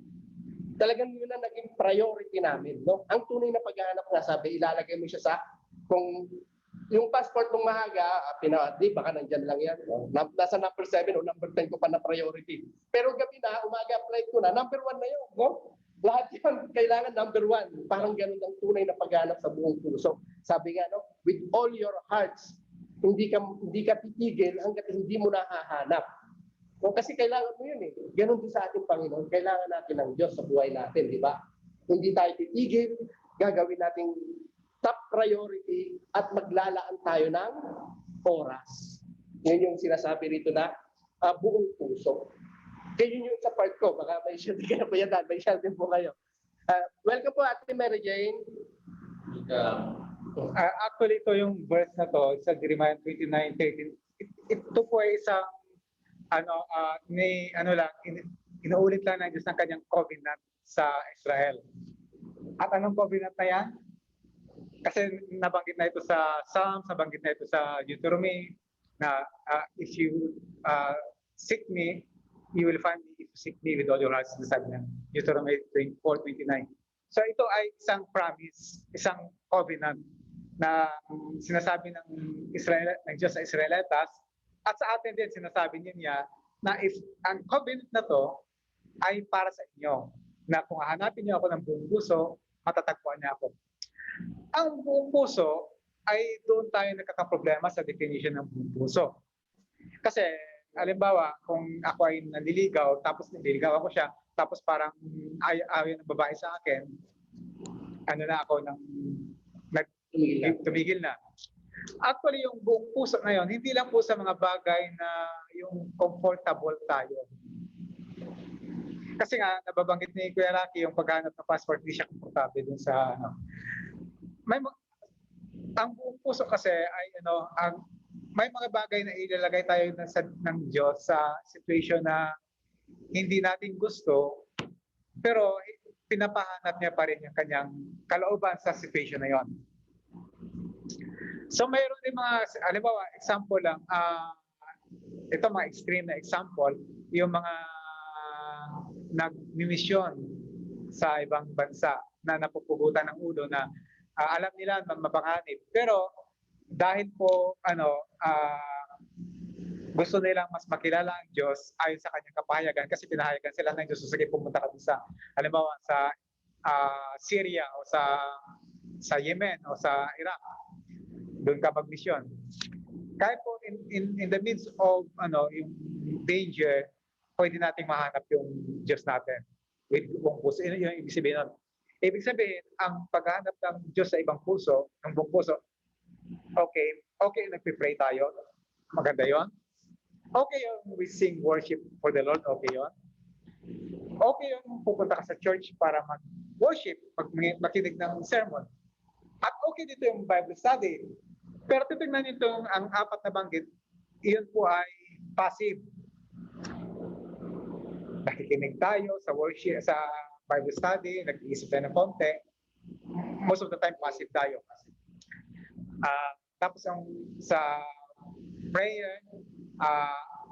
Talagang yun na naging priority namin. No? Ang tunay na paghahanap nga, sabi, ilalagay mo siya sa, kung yung passport mong mahaga, di, baka nandyan lang yan. No? Nasa number 7 o number 10 ko pa na priority. Pero gabi na, umaga flight ko na, number 1 na yun. No? Lahat yan, kailangan number 1. Parang ganun ang tunay na paghahanap sa buong puso. Sabi nga, no? With all your hearts, hindi ka titigil hanggat hindi mo nahahanap. No? Kasi kailangan mo yun eh. Ganun din sa ating Panginoon. Kailangan natin ng Diyos sa buhay natin, di ba? Hindi tayo titigil, gagawin nating top priority at maglalaan tayo ng oras. Yun yung sinasabi rito na buong puso. Kaya yun yung sa part ko. Baka may share din kayo po yan. May share din po kayo. Welcome po Ate Mary Jane. Actually, ito yung verse na to sa Jeremiah 29:13. Ito po ay isang inuulit lang ng Diyos ng kanyang covenant sa Israel. At anong covenant na yan? Kasi nabanggit na ito sa Psalms, nabanggit na ito sa Deuteronomy, na if you seek me, you will find me if you seek me with all your heart, sinasabi ng Deuteronomy 24:29. So ito ay isang promise, isang covenant na sinasabi ng Diyos sa Israelitas, at sa atin din sinasabi niya na if ang covenant na to ay para sa inyo, na kung hahanapin niyo ako ng buong puso, matatagpuan niya ako. Ang buong puso ay doon tayo nagkakaproblema sa definition ng buong puso. Kasi, halimbawa, kung ako ay nanliligaw, tapos nililigaw ako siya, tapos parang ayaw ng babae sa akin, tumigil na. Actually, yung buong puso na yun, hindi lang po sa mga bagay na yung comfortable tayo. Kasi nga, nababanggit ni Kuya Rocky, yung paghanap ng passport, hindi siya komportable dun sa ang buong puso kasi ay may mga bagay na ilalagay tayo ng Diyos sa situation na hindi natin gusto, pero pinapahanap niya pa rin yung kanyang kalooban sa situation na yon. So mayroon din mga, halimbawa, example lang, ito mga extreme na example, yung mga nagmimisyon sa ibang bansa na napupugutan ng ulo na alam nila mapanganib. Pero dahil po gusto nilang mas makilala ang Diyos ayon sa kanyang kapahayagan kasi pinahayagan sila ng Diyos. So, sige, pumunta ka sa, halimbawa, sa Syria o sa Yemen o sa Iraq. Doon ka mag-mission. Kahit po in the midst of yung danger, pwede nating mahanap yung Diyos natin. With buong puso. Yun yung ibig sabihin nun. Ibig sabihin, ang paghahanap ng Diyos sa ibang puso, ng buong puso, okay, nagpipray tayo. Maganda yon. Okay yung we sing worship for the Lord, okay yon. Okay yung pupunta ka sa church para mag-worship, makinig ng sermon. At okay dito yung Bible study. Pero titignan nyo itong ang apat na banggit, iyon po ay passive. Nakikinig tayo sa worship, sa Bible study, nag-iisip tayo ng konti. Most of the time, passive tayo. Tapos sa prayer,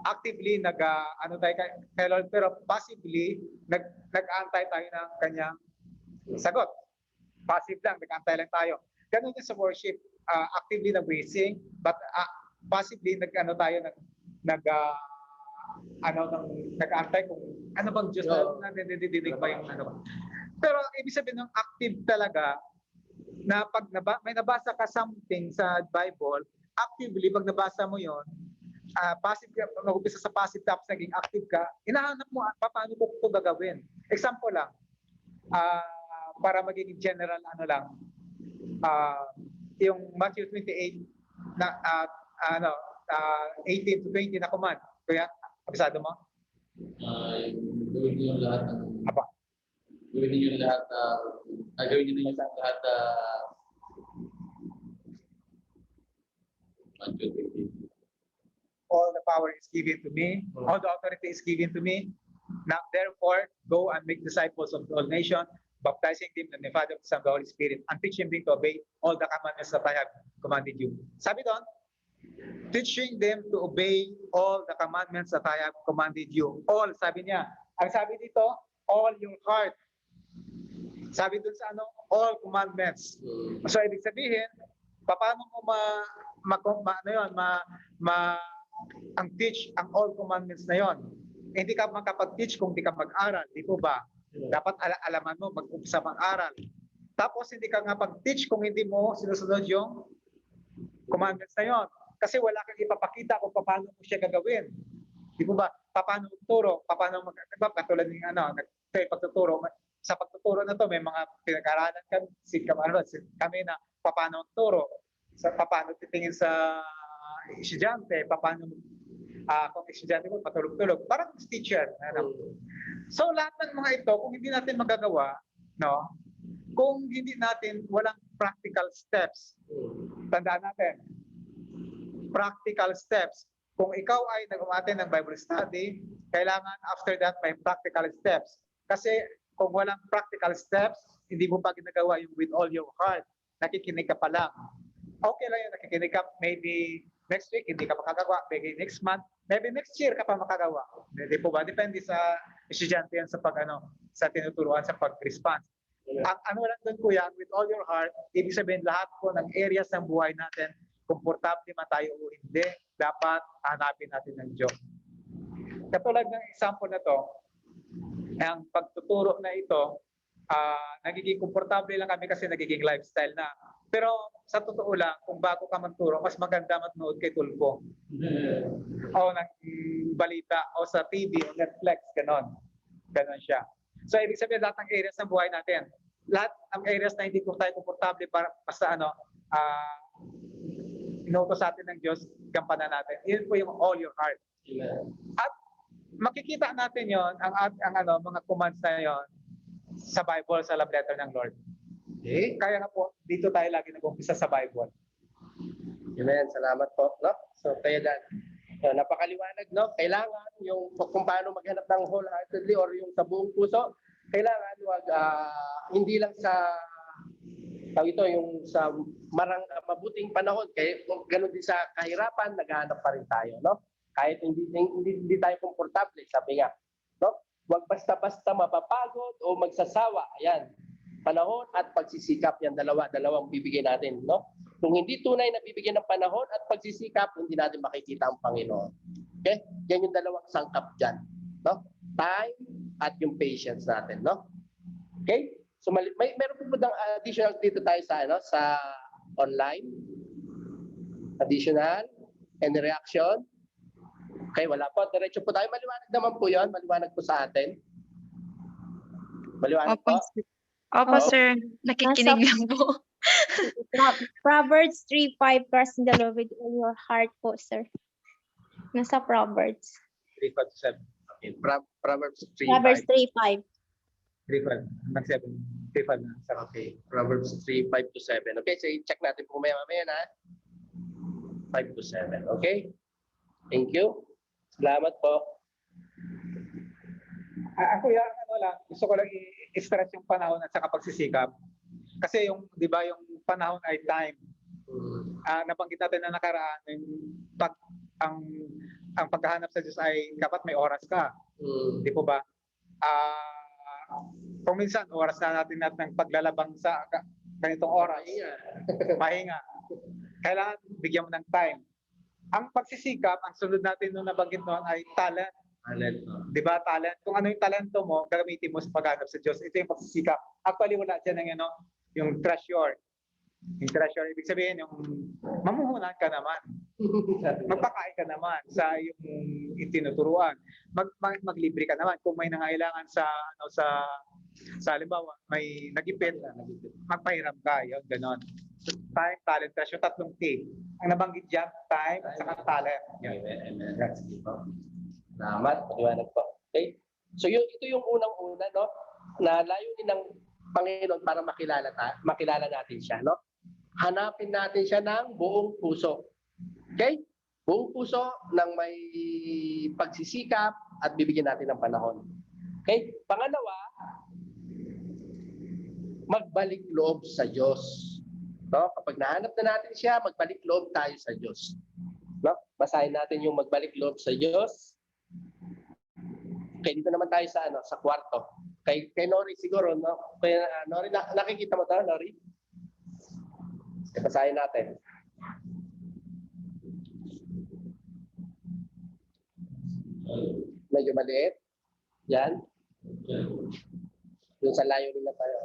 actively tayo kay Lord, pero passively nag-aantay tayo ng kanyang sagot. Passive lang, nag-aantay lang tayo. Ganun din sa worship, actively nag-sing, but passively nag-aantay kung ano bang Diyos na nadidinig ba yung ano. Pero ibig sabihin ng active talaga na pag may nabasa ka something sa Bible, actively pag nabasa mo yon, passive ka, mag-umpisa sa passive tapos naging active ka, hinahanap mo paano ko ito gagawin. Example lang, para maging general yung Matthew 28 na 18 to 20 na command. Kuya, kabisado mo? Gawin niyo yung lahat ng gawin niyo yung lahat gawin niyo yung lahat all the power is given to me, all the authority is given to me. Now therefore go and make disciples of all nations, baptizing them in the name of the Father, Son, and the Holy Spirit, and teaching them to obey all the commandments that I have commanded you. Sabi doon, teaching them to obey all the commandments that I have commanded you. All, sabi niya. Ang sabi dito, all your heart. Sabi doon sa all commandments. So, ibig sabihin, paano mo ang teach, ang all commandments na yon? Hindi ka makapag-teach kung hindi ka mag-aral. Di po ba? Dapat alaman mo, mag-umpisa mag-aral. Tapos, hindi ka nga pag-teach kung hindi mo sinusunod yung commandments na yon. Kasi wala kang ipapakita kung paano mo siya gagawin. Di po ba? Paano magturo? Paano katulad ng pagtuturo. Sa pagtuturo na to, may mga pinag-aralan kami na paano magturo. Paano titingin sa estudyante, paano kung estudyante mo patulog-tulog. Parang teacher. So lahat ng mga ito, kung hindi natin magagawa, kung hindi natin walang practical steps, tandaan natin, practical steps. Kung ikaw ay nag-umattend ng Bible study, kailangan after that may practical steps. Kasi kung walang practical steps, hindi mo pa ginagawa yung with all your heart. Nakikinig ka pa lang. Okay lang yung nakikinig ka. Maybe next week hindi ka makagawa. Maybe next month. Maybe next year ka pa makagawa. Hindi po ba? Depende sa estudyante yan sa sa tinuturuan, sa pag-response. Ang lang doon, kuya, with all your heart, ibig sabihin lahat po ng areas ng buhay natin, komportable man tayo o hindi, dapat hanapin natin ng Diyos. Katulad ng example na to, ang pagtuturo na ito, nagiging komportable lang kami kasi nagiging lifestyle na. Pero sa totoo lang, kung bago ka magturo, mas maganda manood kay Tulfo. O ng balita, o sa TV, o Netflix, ganon. Ganon siya. So, ibig sabihin, lahat ng areas ng buhay natin, lahat ng areas na hindi ko tayo komportable para basta inutos sa atin ng Diyos, gampanan natin. Yun po yung all your heart. At makikita natin yon ang mga commands na yon sa Bible, sa love letter ng Lord. Okay? Kaya nga po, dito tayo lagi nag-umpisa sa Bible. Amen. Salamat po. No? So, tayo dan. So, napakaliwanag, no? Kailangan yung kung paano maghanap ng wholeheartedly or yung sa buong puso, kailangan wag hindi lang sa ito yung sa mabuting panahon, kaya ganoon din sa kahirapan, naghahanap pa rin tayo, no? Kahit hindi tayo komportable, sabi nga, no? Wag basta-basta mapapagod o magsasawa. Ayan. Panahon at pagsisikap, yan dalawang bibigyan natin, no? Kung hindi tunay na bibigyan ng panahon at pagsisikap, hindi natin makikita ang Panginoon. Okay? Yan yung dalawang sangkap diyan, no? Time at yung patience natin, no? Okay? So meron po bang additional dito tayo sa online? Additional? Any reaction? Okay, wala po. Diretso po tayo. Maliwanag naman po 'yon. Maliwanag po sa atin. Maliwanag po. Opo, Oo. sir. Nakikinig lang po. Proverbs 3:5, trust in the Lord with all your heart po, sir. Nasa Proverbs. 3:7. Okay. Proverbs 3:5. Proverbs 3:5. 3:5. Hanggang 7. 3:5 na. Okay. Proverbs 3:5 to 7. Okay, so i-check natin po mamaya na. 5 to 7. Okay? Thank you. Salamat po. Ako yan, gusto ko lang i-stress yung panahon at saka pagsisikap. Kasi yung, di ba, yung panahon ay time. Nabanggit natin na nakaraan, ang paghahanap sa Diyos ay dapat may oras ka. Di po ba? Kung minsan, oras na natin ng paglalabang sa ganitong oras. Mahinga. Kailangan bigyan mo ng time. Ang pagsisikap, ang sunod natin nung nabanggit noon ay talent. Talent. Di ba, talent? Kung ano yung talento mo, gagamitin mo sa paghanap sa Diyos. Ito yung pagsisikap. Actually, wala dyan ng yung treasure. Yung treasure, ibig sabihin, yung mamuhunan ka naman. Magpakain ka naman sa yung itinuturuan. Maglibre ka naman. Kung may nangailangan sa halimbawa, may nagipit, magpahiram ka. Yun, ganon. Time, talent, treasure, tatlong T. Ang nabanggit dyan, time, at saka talent. Amen. Salamat. Paliwanag po. Okay? So ito yung unang-una, no? Na layunin ng Panginoon para makilala natin siya, no? Hanapin natin siya ng buong puso. Okay? Buong puso ng may pagsisikap at bibigyan natin ng panahon. Okay? Pangalawa, magbalik loob sa Diyos. No? Kapag nahanap na natin siya, magbalik loob tayo sa Diyos. No? Basahin natin yung magbalik loob sa Diyos. Okay, dito naman tayo sa kwarto. Kay Nori siguro, no? Kaya Nori, nakikita mo 'to, Nori? Basahin natin. Medyo maliit. Yan. Yung sa layo na tayo.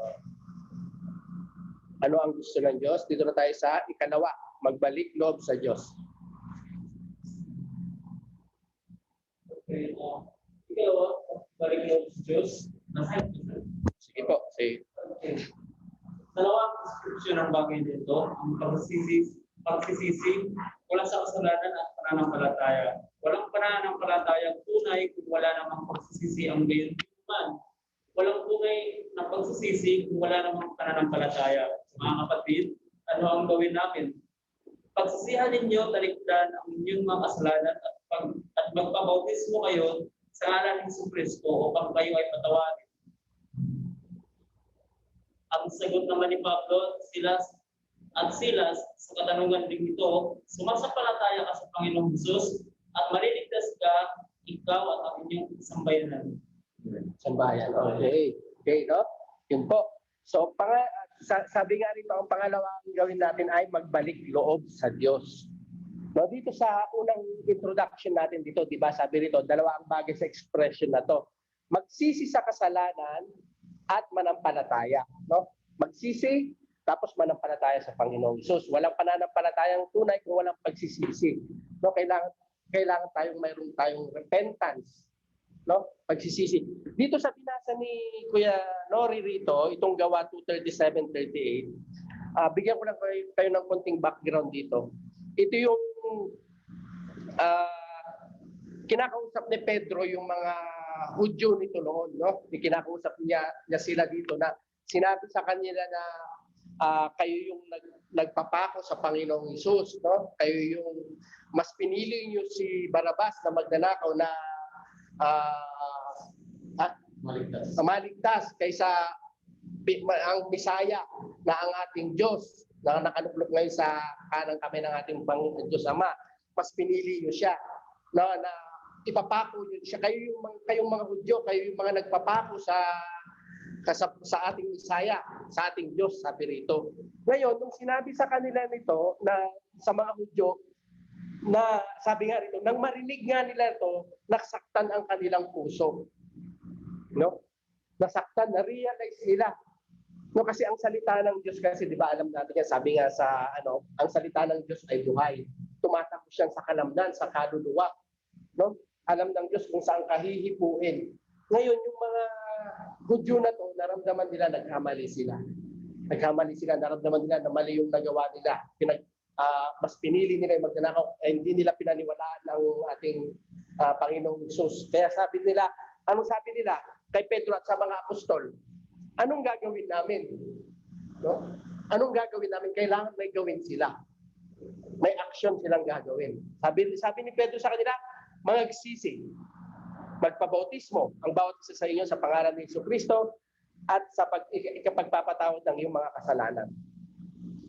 Ano ang gusto ng Diyos? Dito na tayo sa ikalawa. Magbalik loob sa Diyos. Okay. Ikalawa, balik loob sa Diyos. Sige po. Sige. Okay. Dalawang description ng bagay dito, ang pagsisisi wala sa kasalanan at pananampalataya. Walang pananampalataya tunay kung wala namang pagsisisi ang gayon man. Walang tunay na pagsisisi kung wala namang pananampalataya. Mga kapatid, ano ang gawin natin? Pagsisihan ninyo, talikdan ang inyong mga kasalanan at magpabautismo kayo sa ngalan ng Jesucristo upang kayo ay patawarin. Ang sagot naman ni Pablo, Silas sa katanungan din ito, sumasampalataya ka sa Panginoong Hesus at maliligtas ka, ikaw at ang inyong sambayanan. Sambayan. Okay. Okay, no? Yun po. So, sabi nga rito, ang pangalawang gawin natin ay magbalik loob sa Diyos. No, dito sa unang introduction natin dito, di ba, sabi rito, dalawa ang bagay sa expression na to. Magsisi sa kasalanan at manampalataya, no? Magsisi tapos manampalataya sa Panginoong Hesus. Walang pananampalatayang tunay kung walang pagsisisi. No, kailangan mayroon tayong repentance, no? Pagsisisi. Dito sa binasa ni Kuya Nori rito, itong Gawa 2:37-38, bigyan ko lang kayo ng konting background dito. Ito yung kinakausap ni Pedro yung mga Hudyo nito noon, no? Kinakausap niya sila dito na sinabi sa kanila na kayo yung nagpapako sa Panginoong Hesus, no? Kayo yung mas pinili niyo si Barabas na magnanakaw na maligtas kaysa ang Bisaya na ang ating Diyos na nakaluklok ngayon sa kanang kamay ng ating Panginoon Diyos Ama. Mas pinili niyo siya, no? Na ipapako niyo siya. Kayong mga Hudyo, kayo yung mga nagpapako sa ating Bisaya, sa ating Diyos, sabi rito. Ngayon, nung sinabi sa kanila nito na sa mga Hudyo, na sabi nga rito, nang marinig nga nila ito, nasaktan ang kanilang puso. No? Nasaktan, na-realize nila. No, kasi ang salita ng Diyos kasi, di ba, alam natin yan, sabi nga sa, ang salita ng Diyos ay buhay. Tumatakbo siya sa kalamnan, sa kaluluwa. No? Alam ng Diyos kung saan kahihipuin. Ngayon, yung mga Hudyo na to, naramdaman nila, nagkamali sila. Nagkamali sila, naramdaman nila na mali yung nagawa nila. Mas pinili nila yung magnanakaw, hindi nila pinaniwalaan ang ating Panginoong Hesus. Kaya sabi nila, anong sabi nila kay Pedro at sa mga apostol? Anong gagawin namin? No? Anong gagawin namin? Kailangan may gawin sila. May action silang gagawin. Sabi ni Pedro sa kanila, magsisi, magpabautismo, ang bawat isa sa inyo sa pangalan ni Jesucristo at sa ikapagpapatawad ng iyong mga kasalanan.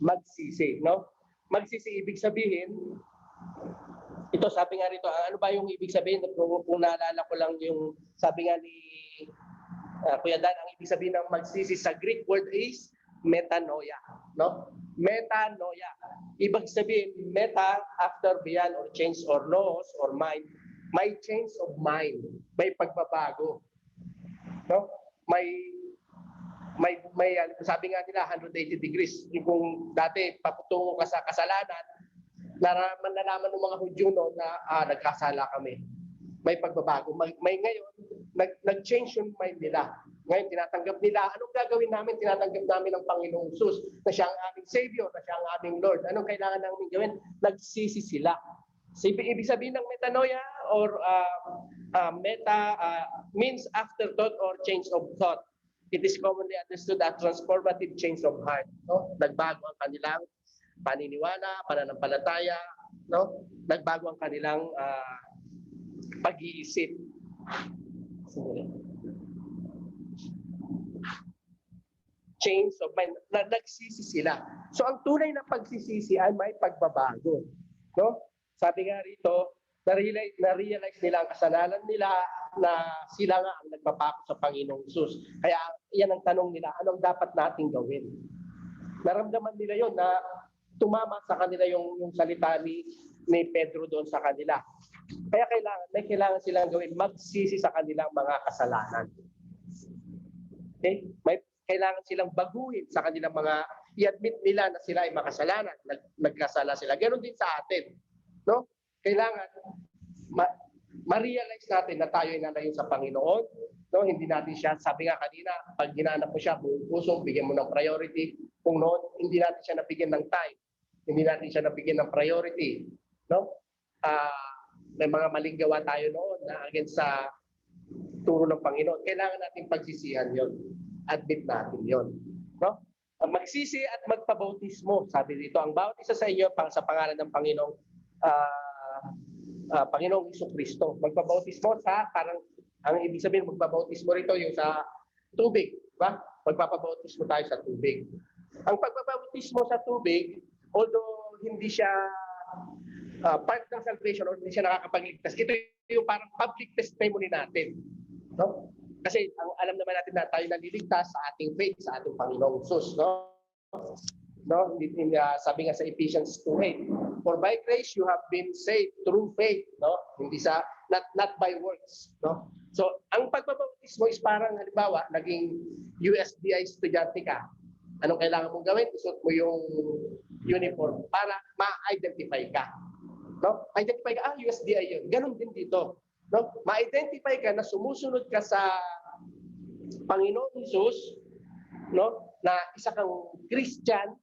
Magsisi, no? Magsisi ibig sabihin, ito sabi nga rito, ano ba yung ibig sabihin? Kung naalala ko lang yung sabi nga ni Kuya Dan, ang ibig sabihin ng magsisi sa Greek word is metanoia, no? Metanoia. Ibig sabihin, meta, after, beyond, or change, or nos, or mind. May change of mind. May pagbabago. No? May sabi nga nila, 180 degrees. Kung dati paputungo ka sa kasalanan, nalaman ng mga Hudyo no, na nagkasala kami. May pagbabago. May ngayon, nag-change yung mind nila. Ngayon, tinatanggap nila, anong gagawin namin? Tinatanggap namin ang Panginoong Hesus na siya ang aming Savior, na siya ang aming Lord. Anong kailangan namin gawin? Nagsisi sila. So, ibig sabihin ng metanoia or meta means afterthought or change of thought. It is commonly understood as transformative change of heart. No? Nagbago ang kanilang paniniwala, pananampalataya, no? Nagbago ang kanilang pag-iisip. Change of mind. Nagsisi sila. So ang tunay na pagsisisi ay may pagbabago. No? Sabi nga rito, na-realize nila ang kasalanan nila na sila nga ang nagpapako sa Panginoong Hesus. Kaya yan ang tanong nila, anong dapat nating gawin? Naramdaman nila yon na tumama sa kanila yung salita ni Pedro doon sa kanila. Kaya kailangan silang gawin, magsisi sa kanilang mga kasalanan. Okay? Kailangan silang baguhin sa kanilang mga, i-admit nila na sila ay makasalanan, nagkasala sila. Ganon din sa atin. No? Kailangan ma-realize natin na tayo ay nalayo sa Panginoon. No? Hindi natin siya, sabi nga kanina, pag ginanap mo siya, buong puso, bigyan mo ng priority. Kung noon, hindi natin siya nabigyan ng time. Hindi natin siya nabigyan ng priority. No? May mga maling gawa tayo noon na against sa turo ng Panginoon. Kailangan natin pagsisihan yon. Admit natin yon. No? Magsisi at magpabautismo. Sabi dito, ang bawat isa sa inyo sa pangalan ng Panginoong Panginoong Jesucristo. Magpabautismo sa, parang, ang ibig sabihin magpabautismo rito yung sa tubig. Diba? Magpapabautismo tayo sa tubig. Ang pagbabautismo sa tubig, although hindi siya part ng salvation or hindi siya nakakapagligtas, ito yung parang public testimony natin. No? Kasi alam naman natin na tayo naliligtas sa ating faith, sa ating Panginoong Hesus. No? No? Sabi nga sa Ephesians 2:8, for by grace you have been saved through faith. No? Hindi sa, not by works. No? So, ang pagbabautismo is parang halimbawa, naging USDI estudyante ka. Anong kailangan mong gawin? Isuot mo yung uniform para ma-identify ka. No? Identify ka, USDI yun. Ganon din dito. No? Ma-identify ka na sumusunod ka sa Panginoong Hesus, no? Na isa kang Christian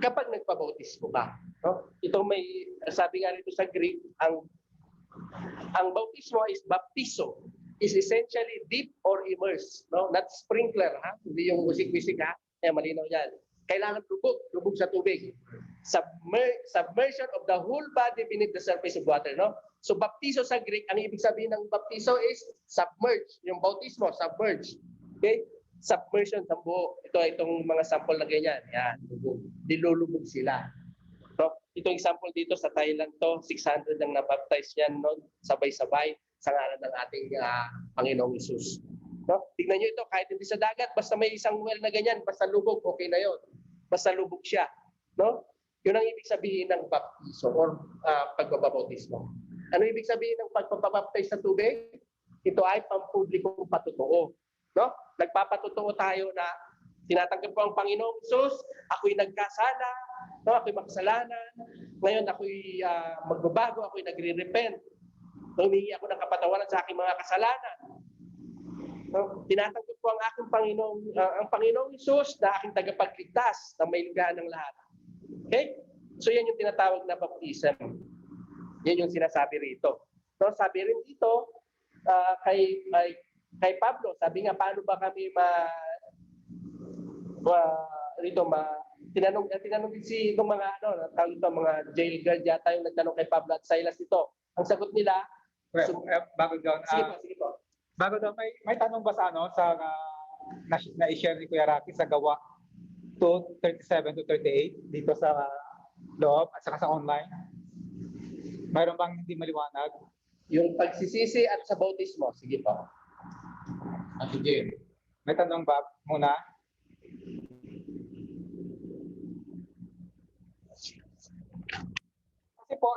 kapag nagpabautismo ka. No? Ito may, sabi nga rito sa Greek, ang bautismo is baptizo. Is essentially deep or immerse. No? Not sprinkler. Ha? Hindi yung musik-musik ha. Malinaw yan. Kailangan lubog sa tubig. Submersion of the whole body beneath the surface of water, no? So baptizo sa Greek, ang ibig sabihin ng baptizo is submerge. Yung bautismo, submerge. Okay? Submersion sa buo. Itong mga sample na ganyan. Yan, lubog. Dilulubog sila. So, itong example dito sa Thailand to, 600 ang nabaptize yan, no? Sabay-sabay sa ngalan ng ating Panginoong Hesus. No? Tignan nyo ito, kahit hindi sa dagat, basta may isang well na ganyan, basta lubog, okay na yon. Basta lubog siya. No? Yun ang ibig sabihin ng baptizo or pagbabautismo. Ano ibig sabihin ng pagpapabaptize sa tubig? Ito ay pampublikong patutuo. No? Nagpapatutuo tayo na tinatanggap ko ang Panginoong Hesus, ako'y nagkasala, no? Ako'y makasalanan, ngayon ako'y magbabago, ako'y nagre-repent. Humingi ako ng kapatawaran sa aking mga kasalanan. No? Tinatanggap ko ang aking ang Panginoong Hesus na aking tagapagligtas na may ligahan ng lahat. Okay? So yan yung tinatawag na baptism. Yan yung sinasabi rito. No, sabi rin dito kay Pablo, sabi nga paano ba kami tinanong din ng mga mga jail guard yata yung nagtanong kay Pablo at Silas ito. Ang sagot nila, bago doon, sige po. Bago doon, may tanong ba sa na-share ni Kuya Rocky sa Gawa 2:37-38 dito sa loob at saka sa online? Mayroon bang hindi maliwanag? Yung pagsisisi at sa bautismo. Sige po. Sige. May tanong ba muna? Kasi po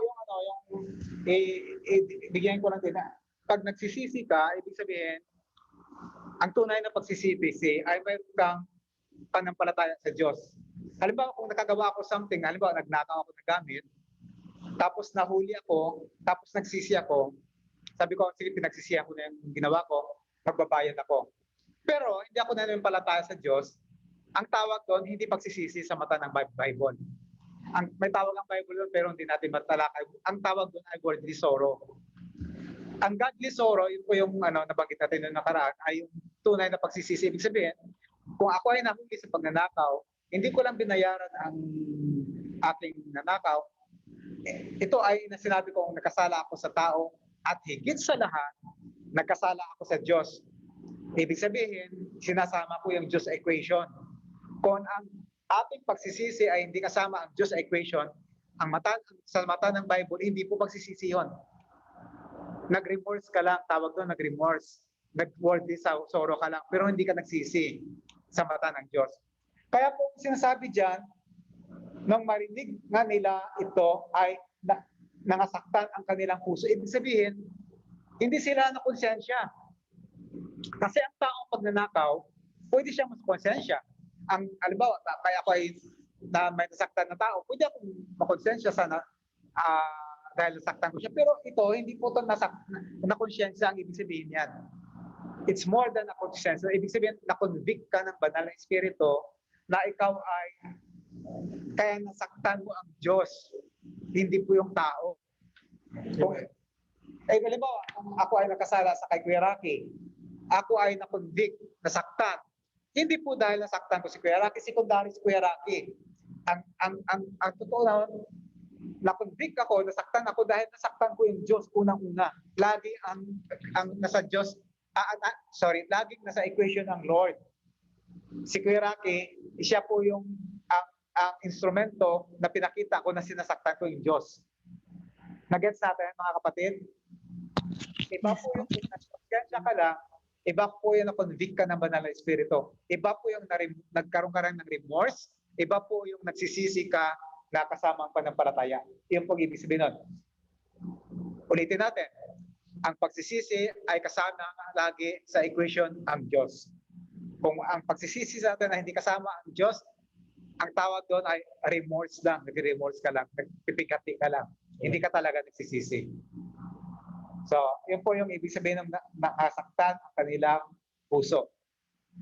bigyan ko lang din na pag nagsisisi ka, ibig sabihin, ang tunay na pagsisisi ay mayroon kang panampalataya sa Diyos. Halimbawa, kung nakagawa ako something, halimbawa, nagnakaw ako ng gamit, tapos nahuli ako, tapos nagsisi ako, sabi ko, sige, pinagsisihan ko na yung ginawa ko, magbabayad ako. Pero hindi ako nananampalataya sa Diyos. Ang tawag doon, hindi pagsisisi sa mata ng Bible. May tawag ang Bible doon, pero hindi natin matalakay. Ang tawag doon ay worldly sorrow. Ang godly sorrow, yun po yung nabanggit natin noong nakaraan, ay yung tunay na pagsisisi. Ibig sabihin, kung ako ay nahuli sa pagnanakaw, hindi ko lang binayaran ang ating nanakaw. Ito ay sinabi kong nakasala ako sa tao at higit sa lahat, nagkasala ako sa Diyos. Ibig sabihin, sinasama ko yung Diyos equation. Kung ang ating pagsisisi ay hindi kasama ang Diyos equation, sa mata ng Bible, hindi po pagsisisi yun. Nag-remorse ka lang, tawag doon, nag-remorse. Nag-worldly sorrow ka lang, pero hindi ka nagsisi sa mata ng Diyos. Kaya po sinasabi dyan, nang marinig nga nila ito ay nangasaktan ang kanilang puso. Ibig sabihin, hindi sila na konsensya. Kasi ang taong pagnanakaw, pwede siyang makonsensya. Halimbawa, kaya ako ay may nasaktan na tao, pwede akong makonsensya sana dahil nasaktan ko siya. Pero ito, hindi po ito nakonsensya ang ibig sabihin yan. It's more than a consensya. Ibig sabihin, na-convict ka ng banal na espiritu na ikaw ay kaya nasaktan mo ang Diyos, hindi po yung tao. Halimbawa, ako ay nakasala sa kay Kuya Rocky, ako ay na-convict, nasaktan. Hindi po dahil nasaktan ko si Kuya Rocky, secondary si Kuya Rocky. Ang totoo na-convict ako, nasaktan ako dahil nasaktan ko yung Diyos unang-una. Lagi ang nasa Diyos, laging nasa equation ang Lord. Si Kuya Rocky, siya po yung ang instrumento na pinakita ko na sinasaktan ko yung Diyos. Nagets natin, mga kapatid? Iba po yung konsensya ka lang, iba po yung na-convict ka ng banal na espiritu. Iba po yung nagkaroon ka rin ng remorse, iba po yung nagsisisi ka na kasama ang panampalataya. Yung pong ibig sabihin nun. Ulitin natin. Ang pagsisisi ay kasama lagi sa equation ang Diyos. Kung ang pagsisisi sa atin ay hindi kasama ang Diyos, ang tawag doon ay remorse lang. Nag-remorse ka lang. Nagpipikati ka lang. Hindi ka talaga nagsisisi. So, yun po yung ibig sabihin ng nakasaktan ang kanilang puso.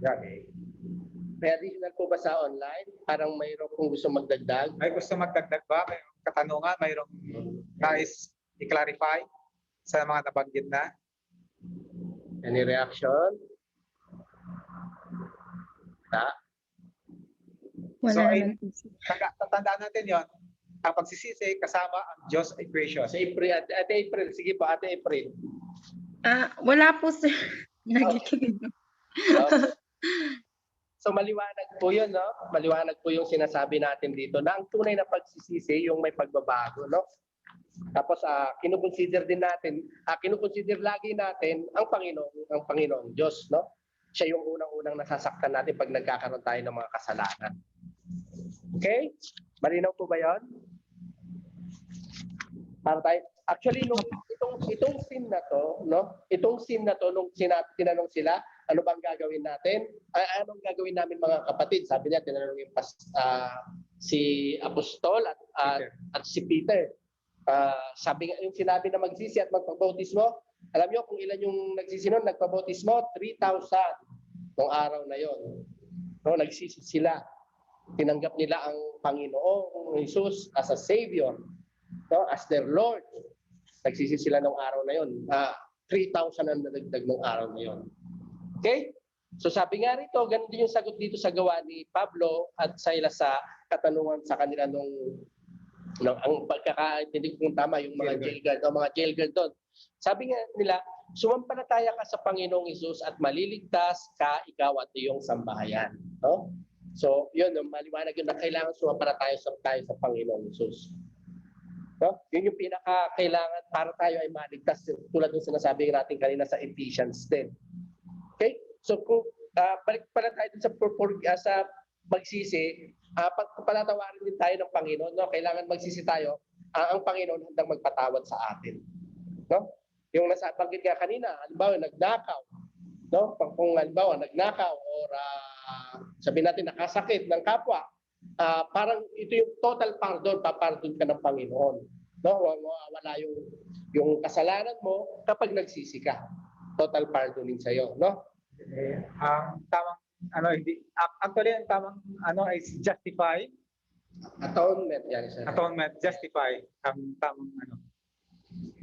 Okay. May additional po ba sa online? Parang mayroon kung gusto magdagdag. May gusto magdagdag ba? May katanungan? Mayroong nais i-clarify sa mga nabanggit na? Any reaction? So, Wala ay, naman po, sir. tatandaan natin yon. Ang pagsisisi kasama ang Diyos ay gracious. Sa April, Ate April, sige po, Ate April. Wala po, sir. Nakikinig. Okay. So maliwanag po yun, no? Maliwanag po yung sinasabi natin dito na ang tunay na pagsisisi, yung may pagbabago, no? Tapos kinukonsider din natin, kinukonsider lagi natin ang Panginoong Diyos, no? Siya yung unang-unang nasasaktan natin pag nagkakaroon tayo ng mga kasalanan. Okay? Malinaw po ba 'yon? Para tayo, actually itong sin na to, no? Itong sin na to nung tinanong sila, ano bang gagawin natin? Anong gagawin namin mga kapatid? Sabi niya, tinanong yung si Apostol at si Peter. Sabi nga, yung sinabi na magsisi at magpabautismo, alam niyo kung ilan yung nagsisi noon, nagpabautismo? 3,000 nung araw na yon. No, nagsisi sila. Tinanggap nila ang Panginoong Jesus as a Savior, no, as their Lord. Nagsisi sila nung araw na yon. 3,000 ang nadagdag nung araw na yon. Okay? So sabi nga rito, ganun din yung sagot dito sa gawa ni Pablo at Silas sa katanungan sa kanila nung ang pagkakaintindi kung tama yung mga jail guard doon. Sabi nga nila, sumampalataya ka sa Panginoong Hesus at maliligtas ka, ikaw at iyong sambahayan. No? So yun, maliwanag yun na kailangan sumampalataya tayo sa Panginoong Hesus. No? Yun yung pinaka-kailangan para tayo ay maligtas, tulad ng sinasabi natin kanina sa Ephesians 10. Okay? So kung balik pala tayo sa magsisi, pagpapatawarin din tayo ng Panginoon, no? Kailangan magsisi tayo, ang Panginoon handang magpatawad sa atin. No? Yung nasabanggit nga kanina, halimbawa nagnakaw, no? Kung halimbawa nagnakaw or sabihin natin nakasakit ng kapwa, parang ito yung total pardon, papardon ka ng Panginoon. No? Wala yung kasalanan mo kapag nagsisi ka. Total pardoning sa iyo, no? Ang tamang actually ang tamang is justify. Atonement yan, sir. Atonement, justify. Ang tamang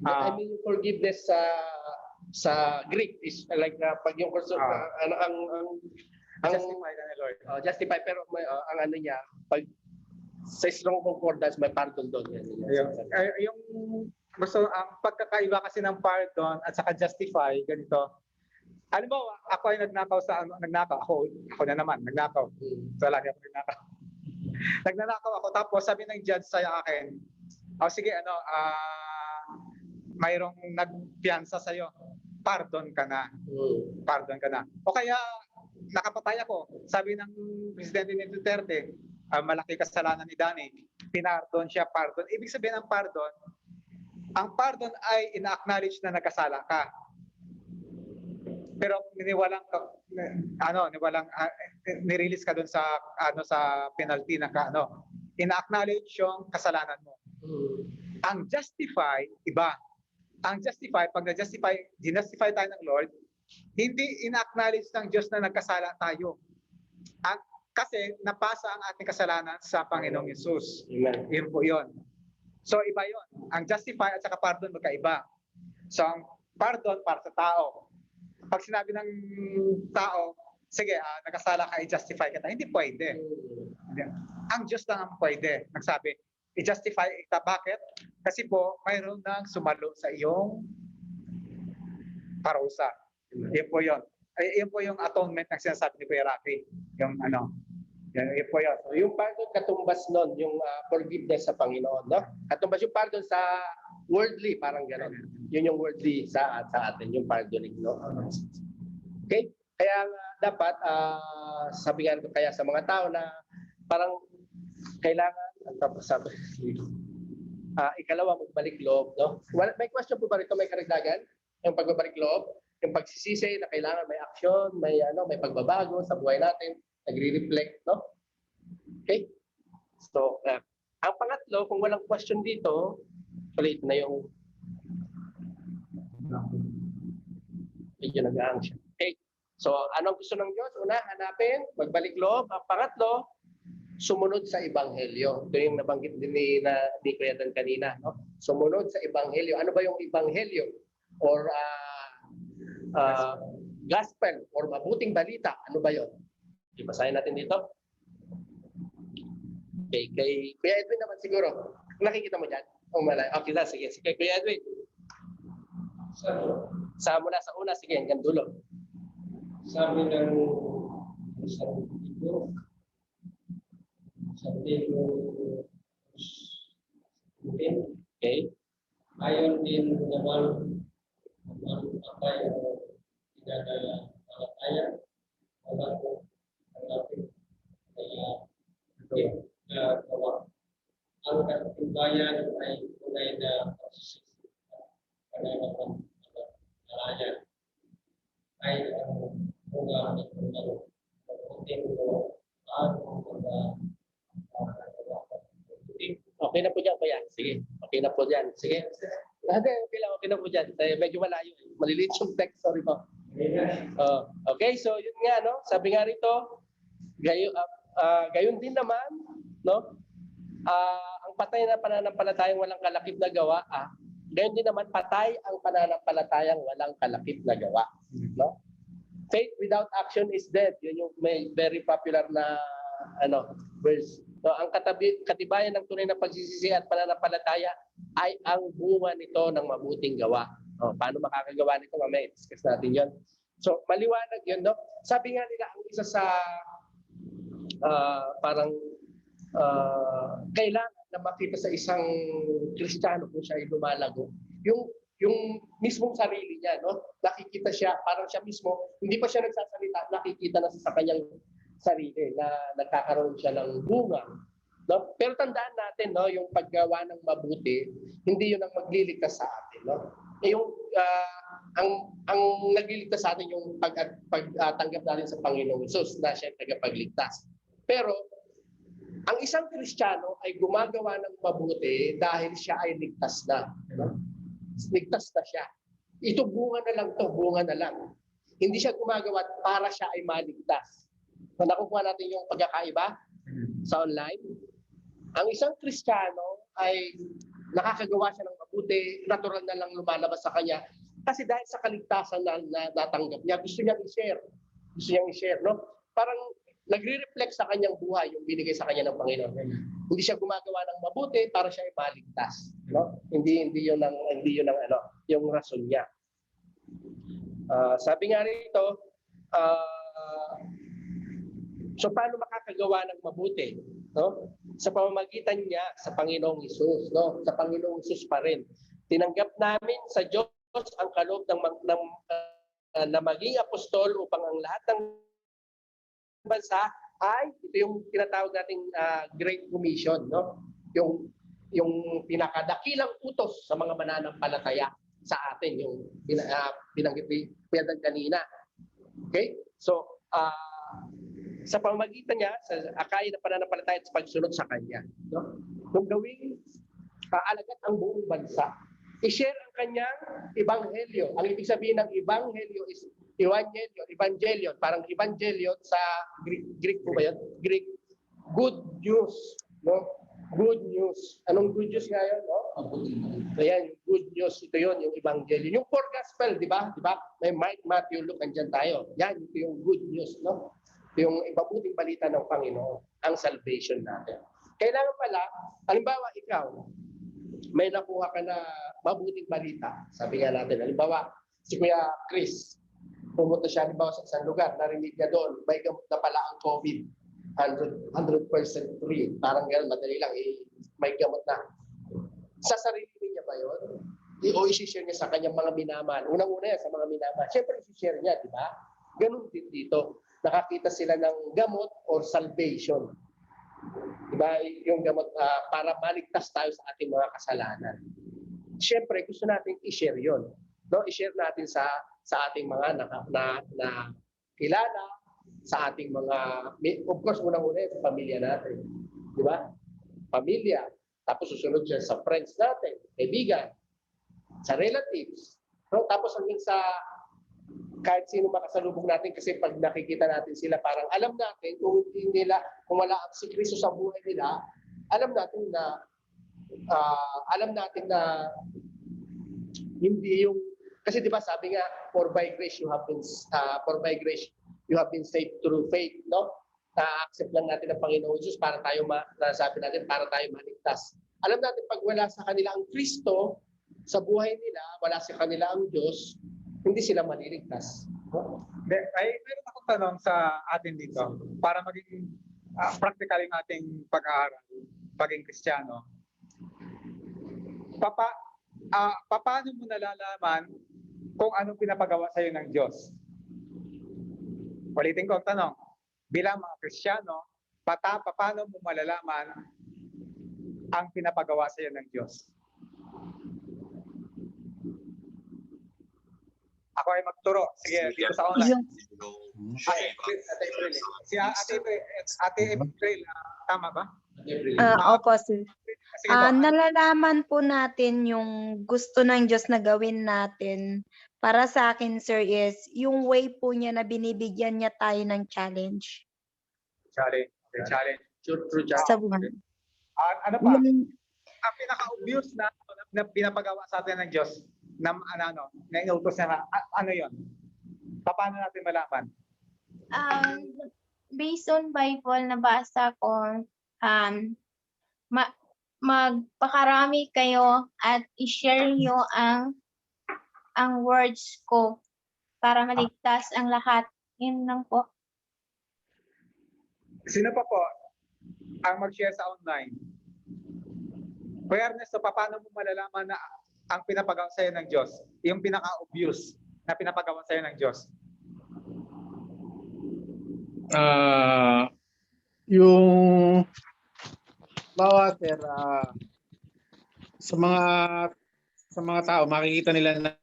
I mean yung forgiveness sa Greek is like pag yung justify na ni Lord. Justify, pero ang ano niya, pag sa strong concordance may pardon doon. Yung ang pagkakaiba kasi ng pardon at saka justify, ganito. Halimbawa, ako ay nagnakaw ako na naman, nagnakaw. So, lagi ako nagnakaw. Nagnanakaw ako, tapos sabi ng judge sa akin, sige, mayroong nagpiyansa sa'yo, pardon ka na. Pardon ka na. O kaya, nakapatay ako. Sabi ng Presidente ni Duterte, malaki kasalanan ni Danny, pinardon siya, pardon. Ibig sabihin ng pardon, ang pardon ay ina-acknowledge na nagkasala ka. Pero nirelease ka doon sa penalty na ina-acknowledge yung kasalanan mo. Ang justify iba. Ang justify, pag dinustify tayo ng Lord, hindi ina-acknowledge ng Diyos na nagkasala tayo. Kasi napasa ang ating kasalanan sa Panginoong Hesus. Yun po yun. So iba yun. Ang justify at saka pardon magkaiba. So ang pardon para sa tao. Pag sinabi ng tao, sige, nagkasala ka, i-justify kita. Hindi pwede. Ang Diyos lang ang pwede. Nagsabi, i-justify kita. Bakit? Kasi po, mayroon nang sumalo sa iyong parusa. Yan po yun. Yan po yung atonement na sinasabi ni Kuya Rafi. Yan po yun. So, yung pardon katumbas nun, yung forgiveness sa Panginoon, no? Katumbas yung pardon sa worldly, parang gano'n. Yun yung worldly sa atin, yung pardoning, no? Okay? Kaya dapat, sabihan ko kaya sa mga tao na parang kailangan, ikalawa, magbalik loob, no? May question po ba rito, may karagdagan? Yung pagbabalik loob, yung pagsisisi na kailangan may action, may pagbabago sa buhay natin, nagre-reflect, no? Okay? So, ang pangatlo, kung walang question dito, ulit na yung medyo nag-aang siya. Okay. So, anong gusto ng Diyos? Una, hanapin, magbalik loob. Ang pangatlo, sumunod sa Ebanghelyo. Ito yung nabanggit din ni Kuya Dan kanina. No? Sumunod sa Ebanghelyo. Ano ba yung Ebanghelyo? Or gospel or mabuting balita. Ano ba yun? Ibasahin natin dito. Okay, kay Kuya Edwin naman siguro. Nakikita mo dyan? O malay. Okay na, sige. Sige, Kuya Edwin. Sa mula sa una, sige, hanggang dulo. Sabi ng isang libro, sabi ng Okay. ayon din naman apa yang tidak ada palataya atau tetapi bahwa angkat timbayan ay tunay na posisi pada palataya ay ang bunga ng penting ko Okay na po dyan, Kuya. Sige, okay na po dyan. Sige. Okay lang, okay na po dyan. Medyo malayo. Maliliit yung text, sorry po. Okay, so yun nga, no? Sabi nga rito, gayon din naman, no? Ang patay na pananampalatayang walang kalakip na gawa, gayon din naman patay ang pananampalatayang walang kalakip na gawa. No? Faith without action is dead. Yun yung may very popular na verse. So, ang katibayan ng tunay na pagsisisi at pananampalataya ay ang bunga nito ng mabuting gawa. Paano makakagawa nito? Mamaya, discuss natin yun. So, maliwanag yun, no? Sabi nga nila, ang isa sa kailangan na makita sa isang Kristiyano kung siya ay lumalago, yung mismong sarili niya, no? Nakikita siya, parang siya mismo, hindi pa siya nagsasalita, nakikita na sa kanyang sarili na nagkakaroon siya ng bunga, no? Pero tandaan natin, no, yung paggawa ng mabuti, hindi yun ang magliligtas sa atin, no? Yung ang nagliligtas sa atin yung pagtanggap natin sa Panginoong Hesus na siya tagapagligtas. Pero ang isang Kristiyano ay gumagawa ng mabuti dahil siya ay ligtas na, no? Ligtas na siya. Ito bunga na lang to, bunga na lang. Hindi siya gumagawa para siya ay maligtas. So, nakukuha natin yung pagkakaiba sa online. Ang isang Kristiyano ay nakakagawa siya ng mabuti, natural na lang lumalabas sa kanya. Kasi dahil sa kaligtasan na natanggap niya, gusto niyang i-share. Gusto niyang i-share, no? Parang nagre-reflect sa kanyang buhay yung binigay sa kanya ng Panginoon. Hindi siya gumagawa ng mabuti para siya ay maligtas, no? Hindi yun ang yung rason niya. Sabi nga rito, so paano makakagawa ng mabuti, no? Sa pamamagitan niya sa Panginoong Hesus, no? Sa Panginoong Hesus pa rin. Tinanggap namin sa Diyos ang kaloob na maging apostol upang ang lahat ng bansa ay ito yung tinatawag nating Great Commission, no? Yung pinakadakilang utos sa mga mananampalataya sa atin, yung binanggit ni Pedro kanina. Okay? So, sa pamamagitan niya, sa akay na pananampalataya at pagsunod sa Kanya, no? Kung gawing alagad ang buong bansa, i-share ang kanyang ebanghelyo. Ang ibig sabihin ng ebanghelyo is evangelion, parang evangelion sa Greek po ba yun? Greek, good news, no? Good news. Anong good news nga yun, no? So yan, yung good news, ito yun, yung evangelion. Yung four gospel, di ba? Di ba? May Mark, Matthew, Luke, andyan tayo. Yan, ito yung good news, no? Ito yung mabuting balita ng Panginoon, ang salvation natin. Kailangan pala, halimbawa ikaw, may nakuha ka na mabuting balita. Sabi nga natin, halimbawa, si Kuya Chris, pumunta siya halimbawa sa isang lugar, narinig niya doon, may gamot na pala ang COVID, 100% free. Parang gano'n, madali lang, may gamot na. Sa sarili niya ba yun? O isi-share niya sa kanyang mga minamahal. Unang-una yan sa mga minamahal. Siyempre, isi-share niya, di ba? Ganun din dito. Nakakita sila ng gamot or salvation. Diba? Yung gamot para maligtas tayo sa ating mga kasalanan. Siyempre, gusto natin i-share yun. No? I-share natin sa ating mga na kilala, sa ating mga, of course, unang-una sa pamilya natin. Di ba? Pamilya. Tapos susunod siya sa friends natin, kaibigan, sa relatives. No? Tapos hanggang sa kahit sino makasalubong natin kasi pag nakikita natin sila parang alam natin kung wala si Kristo sa buhay nila, alam natin na hindi yung kasi 'di ba sabi nga for by grace you have been saved through faith, no? na-accept lang natin ang Panginoon Jesus para tayo, nasabi natin, para tayo maligtas. Alam natin, pag wala sa kanila ang Kristo, sa buhay nila, wala sa kanila ang Diyos, hindi sila maliligtas. Meron akong tanong sa atin dito para maging practical yung ating pag-aaral, paging Kristiyano. Paano mo nalalaman kung anong pinapagawa sa iyo ng Diyos? Ulitin ko ang tanong. Bilang mga Kristiyano, paano mo malalaman ang pinapagawa sa iyo ng Diyos? Ako ay magturo. Sige, dito sa online. Ate April, tama ba? Opo, sir. Sige po. Nalalaman po natin yung gusto ng Diyos na gawin natin. Para sa akin, sir, is yung way po niya na binibigyan niya tayo ng challenge Challenge. True sa buhay. Ano pa? Ang pinaka-obvious na pinapagawa sa atin ng Diyos na inutos niya, ano yon? Paano natin malaman? Based on Bible, nabasa ko, magpakarami kayo at i-share nyo ang words ko para maligtas ang lahat. Yun lang po. Sino pa po ang mag-share sa online? Kuya Ernesto, paano mo malalaman na ang pinapagawa sa iyo ng Diyos? Yung pinaka-obvious na pinapagawa sa iyo ng Diyos? Yung bawat sa mga tao makikita nila na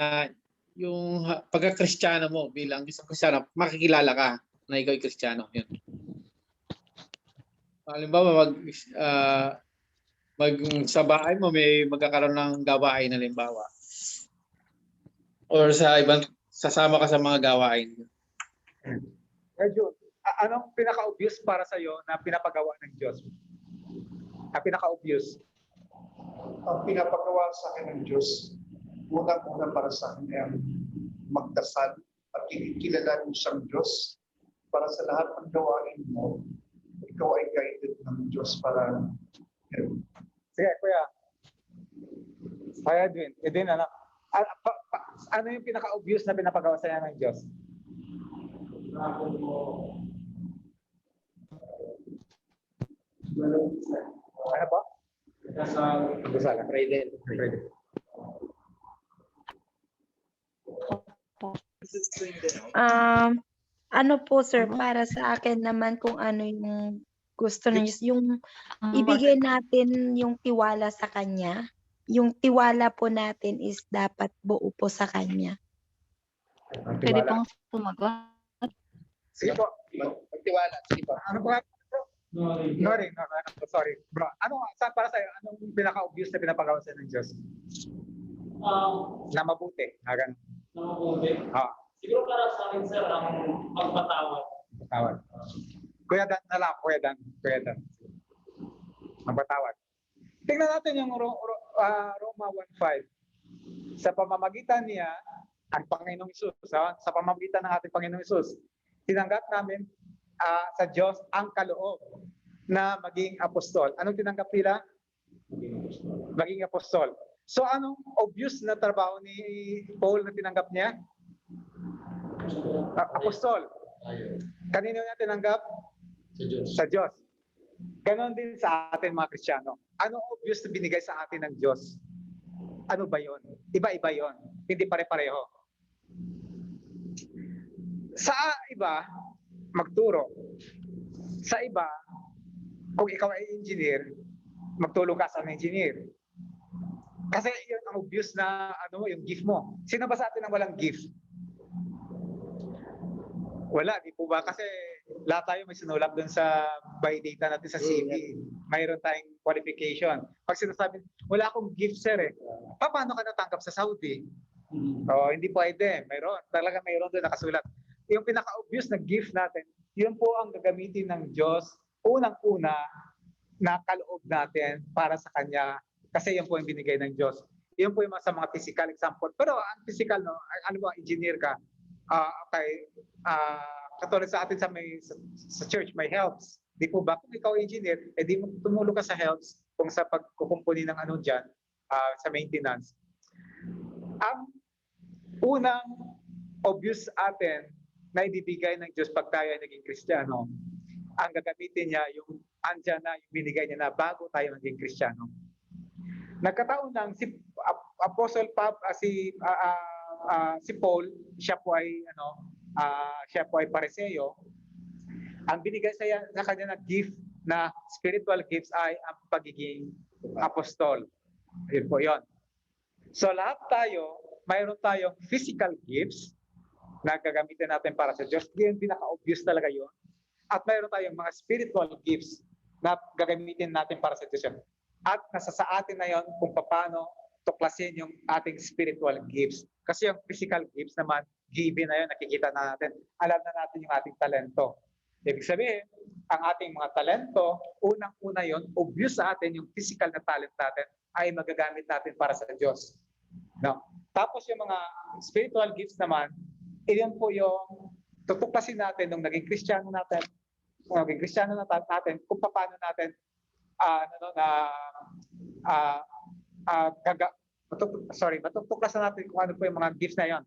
yung pagka-Kristiyano mo bilang isang Kristiyano, makikilala ka na ikaw ay Kristiyano. Yun. Halimbawa, sa bahay mo may magkakaroon ng gawain halimbawa. Or sa ibang sasama ka sa mga gawain. Medyo, anong pinaka-obvious para sa iyo na pinapagawa ng Diyos? Ang pinaka-obvious. Ang pinapagawa sa akin ng Diyos, unang-una para sa akin ay magdasal at kilalanin siyang Diyos para sa lahat ng gawain mo. Ikaw ay guided ng Diyos para Sige, Kuya. Kaya Edwin, ano yung pinaka-obvious na pinapagawa sa iyo ng Diyos? Ano ba? Dasal. Pray din. Ano po, sir, para sa akin naman kung ano yung gusto ng Diyos, yung ibigay natin yung tiwala sa Kanya. Yung tiwala po natin is dapat buo po sa Kanya. Pwede pong sumagot. Sige po. Magtiwala. Sige po. Ano ba? Nori. Sorry. Bro, para sa iyo, anong pinaka-obvious na pinapagawa sa ng Diyos? Na mabuti. Na mabuti. Siguro para sa akin, sir, ang pagpatawad. Patawad. Kuya Dan. Magpatawad. Tingnan natin yung Roma 1:5. Sa pamamagitan niya, ang Panginoong Hesus, sa pamamagitan ng ating Panginoong Hesus, tinanggap namin sa Diyos ang kaloob na maging apostol. Anong tinanggap nila? Maging apostol. So anong obvious na trabaho ni Paul na tinanggap niya? Apostol. Kanino niya tinanggap? Sa Diyos. Ganon din sa atin mga Kristiyano. Ano obvious na binigay sa atin ng Diyos? Ano ba yon? Iba-iba yon. Hindi pare-pareho. Sa iba, magturo. Sa iba, kung ikaw ay engineer, magtulong ka sa engineer. Kasi yun ang obvious na yung gift mo. Sino ba sa atin ang walang gift? Wala, di po ba? Kasi lahat tayo may sinulap dun sa by data natin sa CV. Mayroon tayong qualification. Pag sinasabi, wala akong gift, sir paano ka natanggap sa Saudi? Hindi pwede. Talaga mayroon doon nakasulat. Yung pinaka-obvious na gift natin, yun po ang gagamitin ng Diyos unang-una na kaloob natin para sa Kanya. Kasi yun po yung binigay ng Diyos. Yun po yung sa mga physical example. Pero ang physical, ano ba, engineer ka, katulad sa atin sa church, may helps. Di po ba? Kung ikaw engineer, di mo tumulong ka sa helps kung sa pagkukumpuni ng ano dyan, sa maintenance. Ang unang obvious atin na ibibigay ng Diyos pag tayo ay naging Kristiyano, ang gagamitin niya yung andyan na, yung binigay niya na bago tayo naging Kristiyano. Nagkataon lang si Apostle si Paul, siya po ay Pariseo. Ang binigay sa kanya na gift na spiritual gifts ay ang pagiging apostol. Yun po yun. So lahat tayo, mayroon tayong physical gifts na gagamitin natin para sa Diyos. Yung pinaka-obvious talaga yun. At mayroon tayong mga spiritual gifts na gagamitin natin para sa Diyos. At nasa sa atin na yun kung paano tuklasin yung ating spiritual gifts. Kasi yung physical gifts naman, given na yun, nakikita na natin. Alam na natin yung ating talento. Ibig sabihin, ang ating mga talento, unang-una yun, obvious sa atin yung physical na talent natin ay magagamit natin para sa Diyos. No? Tapos yung mga spiritual gifts naman, iyon po yung tutuklasin natin nung naging Kristiyano natin, kung paano natin matutuklasan natin kung ano po yung mga gifts na yon.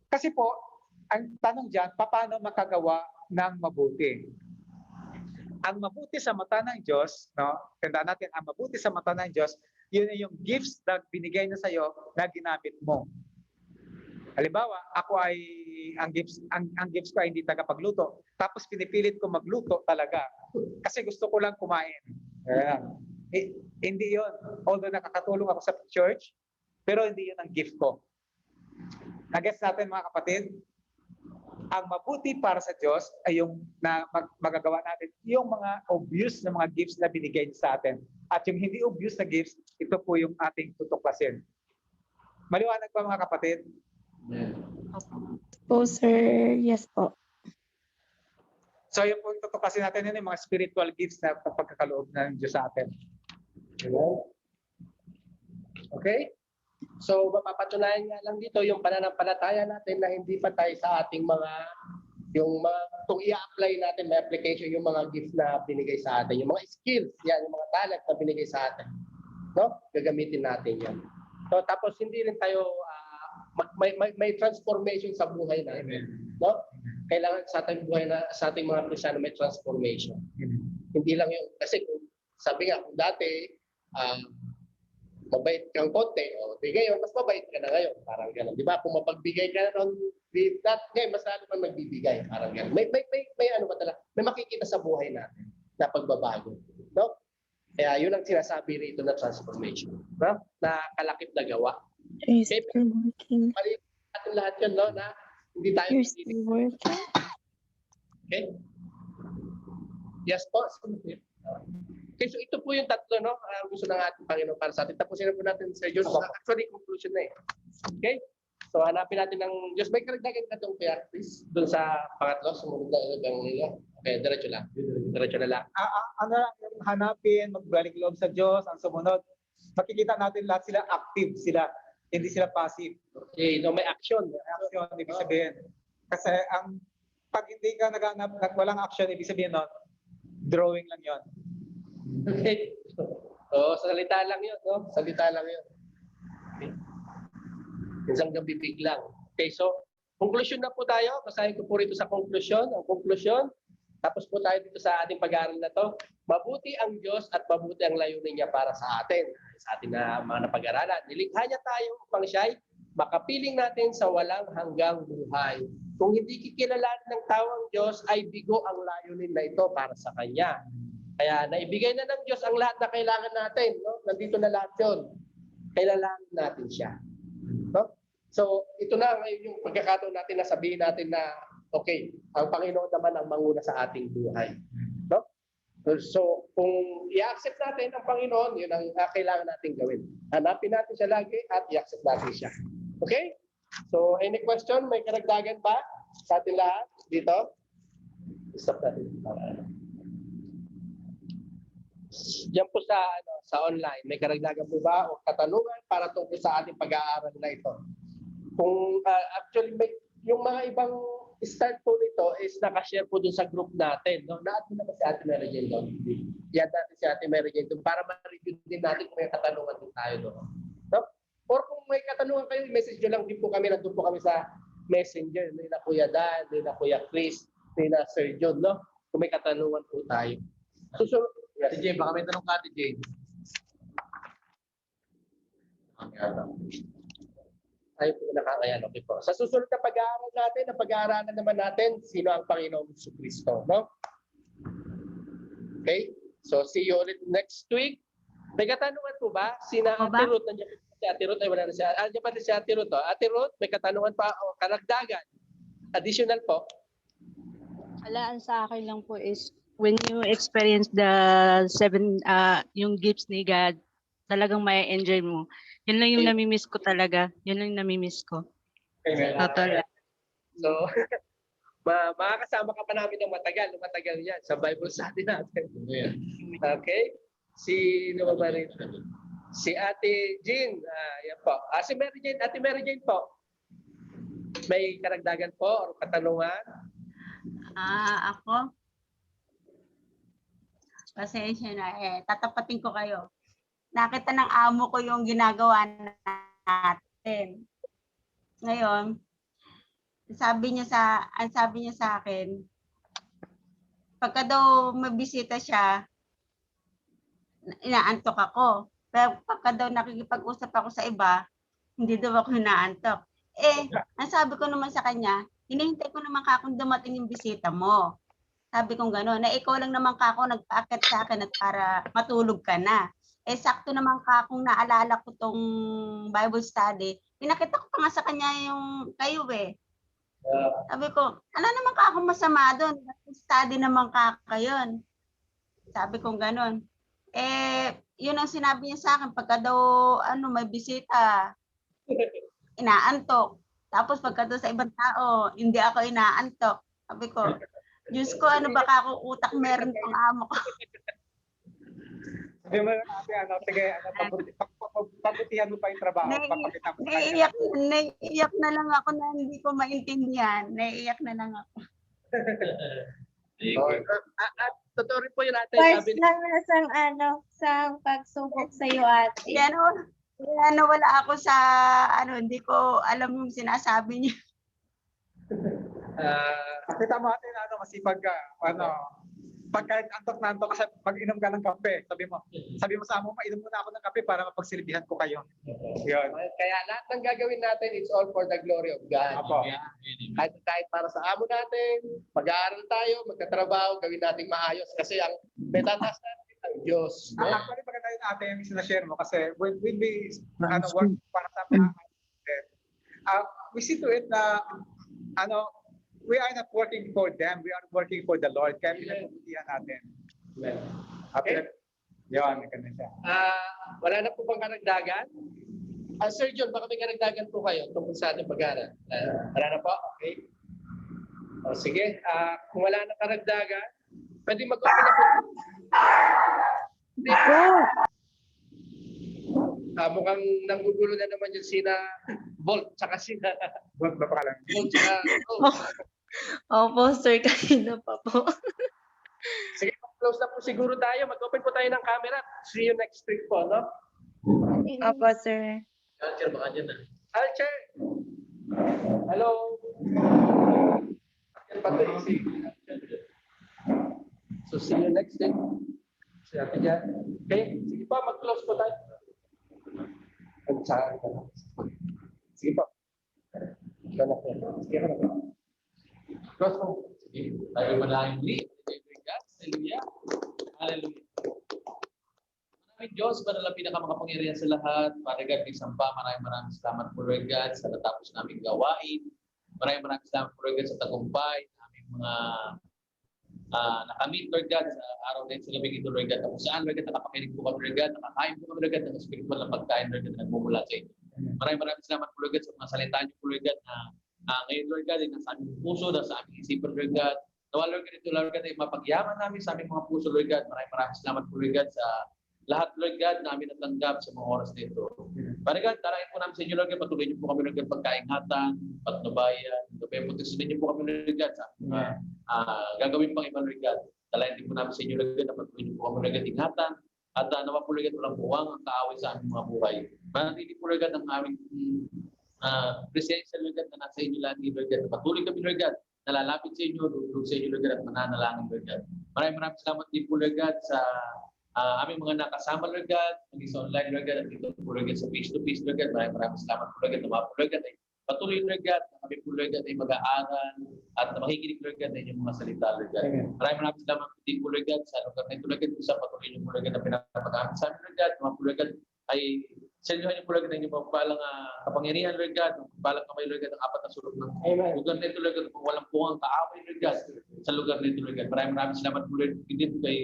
Kasi po, ang tanong dyan, paano makagawa ng mabuti? Ang mabuti sa mata ng Diyos, no? Tandaan natin, ang mabuti sa mata ng Diyos, yun yung gifts na binigay na sa'yo na ginamit mo. Halimbawa, ako ay, ang gifts ko ay hindi tagapagluto. Tapos pinipilit ko magluto talaga. Kasi gusto ko lang kumain. Hindi yun. Although nakakatulong ako sa church, pero hindi yun ang gift ko. Nagets natin mga kapatid? Ang mabuti para sa Diyos ay yung na magagawa natin yung mga obvious na mga gifts na binigay sa atin. At yung hindi obvious na gifts, ito po yung ating tutuklasin. Maliwanag ba mga kapatid? Po, sir. Yes po. So yung po tutuklasin natin yun yung mga spiritual gifts na pagkakaloob ng Diyos sa atin. Okay? So, mapapatunayan nga lang dito yung pananampalataya natin na hindi patay sa ating kung i-apply natin, may application yung mga gifts na binigay sa atin, yung mga skills, yan, yung mga talent na binigay sa atin. No? Gagamitin natin yan. So, tapos hindi rin tayo, may transformation sa buhay natin. No? Kailangan sa ating buhay sa ating mga Kristiyano may transformation. Hindi lang yung, kasi sabi nga, kung dati, mabait kang konti, di ngayon, mas mabait ka na ngayon. Parang gano'n. Di ba? Kung mapagbigay ka na noon, ngayon, mas lalo kang magbibigay. Parang gano'n. May ano ba talaga? May makikita sa buhay natin na pagbabago. No? Kaya yun ang sinasabi rito na transformation. No? Na kalakip na gawa. You're still working. Mali natin lahat yun, no? Na hindi tayo You're still working. Okay? Yes po. Okay, so ito po yung tatlo, no? Gusto ng ating Panginoon para sa atin. Tapusin na po natin sa Diyos. Actually, conclusion na eh. Okay? So, hanapin natin ng Diyos. May karagdagan ka doon, kaya please. Doon sa pangatlo, sumunod na ilagang nila. Okay, diretso lang. Diretso na lang. Ano lang yung hanapin, magbalik loob sa Diyos, ang sumunod. Makikita natin lahat sila active sila. Hindi sila passive. Okay, no, may action. Action, ibig sabihin. Kasi pag hindi ka naghanap, walang action, ibig sabihin nun, drawing lang yon. Okay. So, salita lang yun, no? Salita lang yun. Okay. Isang gabibig lang. Okay, so, conclusion na po tayo. Basahin ko po rito sa conclusion. Ang conclusion, tapos po tayo dito sa ating pag-aaral na to. Mabuti ang Diyos at mabuti ang layunin niya para sa atin. Sa ating mga napag-aralan. Nilikha niya tayo upang siya'y makapiling natin sa walang hanggang buhay. Kung hindi kikilalanin ng tao ang Diyos, ay bigo ang layunin na ito para sa Kanya. Kaya naibigay na ng Diyos ang lahat na kailangan natin. No? Nandito na lahat yun. Kailangan natin siya. No? So, ito na yung pagkakataon natin na sabihin natin na, okay, ang Panginoon naman ang manguna sa ating buhay. No? So, kung i-accept natin ang Panginoon, yun ang kailangan natin gawin. Hanapin natin siya lagi at i-accept natin siya. Okay? So, any question? May karagdagan ba sa ating lahat dito? Stop natin. Diyan po sa online, may karagdagan po ba o katanungan para tungkol sa ating pag-aaral na ito? Kung actually yung mga ibang start po nito is nakashare po dun sa group natin. No? Na-add mo na ba si Ate Mary Jane doon? Yan natin si Ate Mary Jane doon para ma-review din natin kung may katanungan din tayo doon. No? Or kung may katanungan kayo, message nyo lang din po kami. Nandun po kami sa Messenger. Nila Kuya Dan, nila Kuya Chris, nila Sir John. No? Kung may katanungan po tayo. Susunod. Yes. Ate Jane, baka may tanong ka, Ate Jane. Tayo po nakakayan. Okay po. Sa susunod na pag-aaral natin, na pag-aaralan naman natin, sino ang Panginoong Jesucristo. No? Okay? So, see you ulit next week. May katanungan po ba? Sina Ate Ruth, nandiyan po si Ate Ruth, ay wala na siya. Nandiyan pa rin si Ate Ruth. Oh. Ate Ruth, may katanungan pa o karagdagan? Additional po? Alaan sa akin lang po is when you experience the yung gifts ni God, talagang may enjoy mo. Yun lang yung nami-miss ko talaga. Yun lang yung nami-miss ko. Totoo. So, makakasama ka pa namin ng matagal. Matagal yan sa Bible study natin. Okay? Sino ba rin? Si Ate Jean. Yan po. Si Mary Jane. Ate Mary Jane po. May karagdagan po o katanungan? Ako? Pasensya na tatapatin ko kayo. Nakita ng amo ko yung ginagawa natin. Ngayon, ang sabi niya sa akin, pagka daw mabisita siya, inaantok ako. Pero pagka daw nakikipag-usap ako sa iba, hindi daw ako inaantok. Ang sabi ko naman sa kanya, hinihintay ko naman ka kung dumating yung bisita mo. Sabi kong gano'n, na ikaw lang naman ka ako nagpaakit sa akin at para matulog ka na. Sakto naman ka kung naalala ko tong Bible study, pinakita ko pa nga sa kanya yung kayo Sabi ko, ano naman ka akong masama doon? Study naman ka yun. Sabi kong gano'n. Yun ang sinabi niya sa akin, pagka daw may bisita, inaantok. Tapos pagka daw sa ibang tao, hindi ako inaantok. Sabi ko, Diyos ko, baka ako utak meron pang amo ko. Sabi mo natin, sige, pagputihan mo pa yung trabaho. Naiiyak na lang ako na hindi ko maintindihan. Naiiyak na lang ako. At totoo rin po yun natin. First lang na sa pagsubok sa iyo, ate. Kaya nawala ako sa, hindi ko alam yung sinasabi niya. Kita mo natin, masipag ka, pagka antok na antok kasi pag-inom ka ng kape, sabi mo sa amo, mainom muna ako ng kape para mapagsilbihan ko kayo. Yun. Kaya lahat ng gagawin natin, it's all for the glory of God. Apo. Kahit para sa amo natin, mag-aaral tayo, magkatrabaho, gawin natin maayos kasi ang metataas natin ang Diyos. No? Actually, maganda yun ate yung sinashare mo kasi when we work para sa mga we see to it na we are not working for them, we are working for the Lord. Kaya pinagpuputihan natin. Okay. Yun, ganun siya. Wala na po bang karagdagan? Sir John, baka may karagdagan po kayo tungkol sa ating pag-aaral. Wala na po? Okay. Sige, kung wala na karagdagan, pwede mag-open na po. Hindi po. Mukhang nanggugulo na naman yung sina Bolt, tsaka sina Bolt ba pa lang? Bolt, tsaka Opo, sir, kanina pa po. Sige, close na po siguro tayo. Mag-open po tayo ng camera. See you next week po, no? Opo, sir. Alcher, baka dyan na. Alcher! Hello? So, see you next week. Sige dyan. Okay, sige po, mag-close po tayo. Sige po. Sige po. Close po. Sige, tayo manahing muli. Hallelujah. Hallelujah. Maraming Diyos, banal na pinakamakapangyarihan sa lahat. Father God, isang pa, maraming salamat po, Lord God, sa natapos naming gawain. Maraming salamat po, Lord God, sa tagumpay, naming mga nakamit, Lord God, sa araw na sa labing ito, Lord God. Kung saan, Lord God, nakapakinig po kami, Lord God, nakakain po kami, Lord God, ng spiritual na pagkain, Lord God, na nagmumula sa inyo. Maraming salamat po, Lord God, sa mga salita niyo po, Lord God, na ngayon, Lord God, ay nasa aming puso, nasa aming isipan, Lord God. Nawa, Lord God, ito, Lord God, ay mapagyaman namin sa aming mga puso, Lord God. Maraming salamat po, Lord God, sa lahat, Lord God, namin natanggap sa mga oras na ito. Father God, tarayin po namin sa inyo, Lord God, patuloy niyo po kami, Lord God, pagkaingatan, patnubayan, proteksyonin niyo po kami, Lord God, sa gagawin pang iba, Lord God. Talayan din po namin sa inyo, Lord God, na patuloy niyo po kami, Lord God, ingatan, at nawa po, Lord God, walang buwang ang kaaway sa aming mga buhay. Manatili po, Lord God, ang aming presensya, Lord God, na nasa inyo lang, Lord God. Patuloy kami, Lord God, nalalapit sa inyo, dudulog sa inyo, Lord God, at mananalangin, Lord God. Maraming salamat din po, Lord God, sa aming mga nakasama, Lord God, maging sa online, Lord God, at dito po, Lord God, sa face-to-face, Lord God. Maraming salamat po, Lord God, na mga po, Lord God, ay patuloy, Lord God, na kami po, Lord God, ay mag-aaral at makikinig, Lord God, na inyong mga salita, Lord God. Maraming salamat po din po, Lord God, sa lugar na ito, Lord God, sa patuloy niyo po, Lord God, na pinapag-aaral sa amin, Lord God, mga po, Lord God, ay sa inyo niyo po, Lord God, na inyong magpalang kapangyarihan, Lord God, magpalang kamay, Lord God, ang apat na sulok ng lugar na ito, Lord God, kung walang buwang kaaway, Lord God, sa lugar na ito, Lord God. Maraming salamat po, Lord, din kay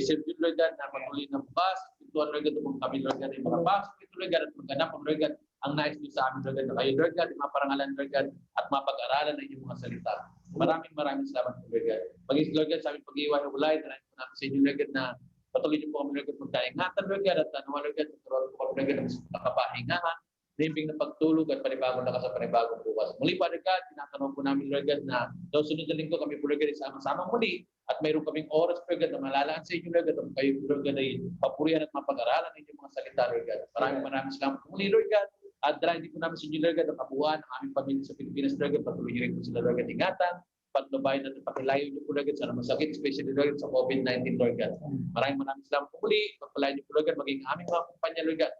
Sir Lord God, na patuloy na bukas, pintuan, Lord God, kung kami, Lord God, ay makapasok ito, Lord God, at magganap, Lord God, ang nais niyo sa amin, Lord God, na kayo, Lord God, maparangalan, Lord God, at mapag-aralan ng inyong mga salita. Maraming salamat po, Lord God. Maging, Lord God, sa aming pag-iwan ng ulay, na namin sa inyo, Lord God, na patuloy niyo po kami, Lord God, magkaingatan, Lord God, at nawa, Lord God, magkaroon po kami, Lord God, ng nakapahingahan, limbing na pagtulog at panibagong lakas sa panibagong bukas. Muli, Father God, tinatanong po namin, Lord God, na daw sunod na linggo kami po, Lord God, sama-sama muli at mayroon kaming oras, Lord God, na malalaan sa inyo, Lord God, at kayo, Lord God, ay papurihan at mapag-aralan ng inyong mga salita, Lord God. Maraming salamat po muli, Lord God. At dahil hindi po namin sa inyo, Lord God, ang kabuuan ng aming pamilya sa Pilipinas, Lord God, patuloy niyo rin po sila, Lord God, ingatan, paglabayan at pakilayo niyo po, Lord God, sa masakit, especially, Lord God, sa COVID-19, Lord God. Maraming salamat po muli. Pagpalayan niyo po, Lord God, maging aming mga kumpanya, Lord God,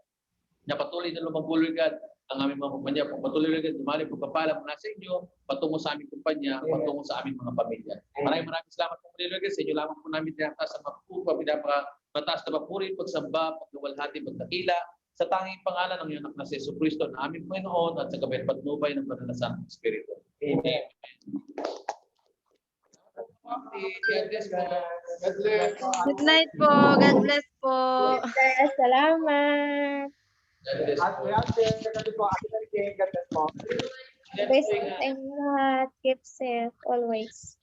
na patuloy na lumago, Lord God, ang aming mga kumpanya. Kung patuloy, Lord God, dumali pagpapala mula sa inyo, patungo sa aming kumpanya, patungo sa aming mga pamilya. Maraming salamat po muli, Lord God, sa inyo lamang po namin tinataas ang magpupa, pinapamataas na papuri, pagsamba, pagluwalhati, pagdakila, sa tanging pangalan ng iyong anak na si Jesucristo na aming Panginoon at sa gabay patnubay ng banal na Santong Espiritu. Amen. Good night po. God bless po. Salamat. At kasi po, ako na rin, God bless po. Best and lahat. Keep safe always.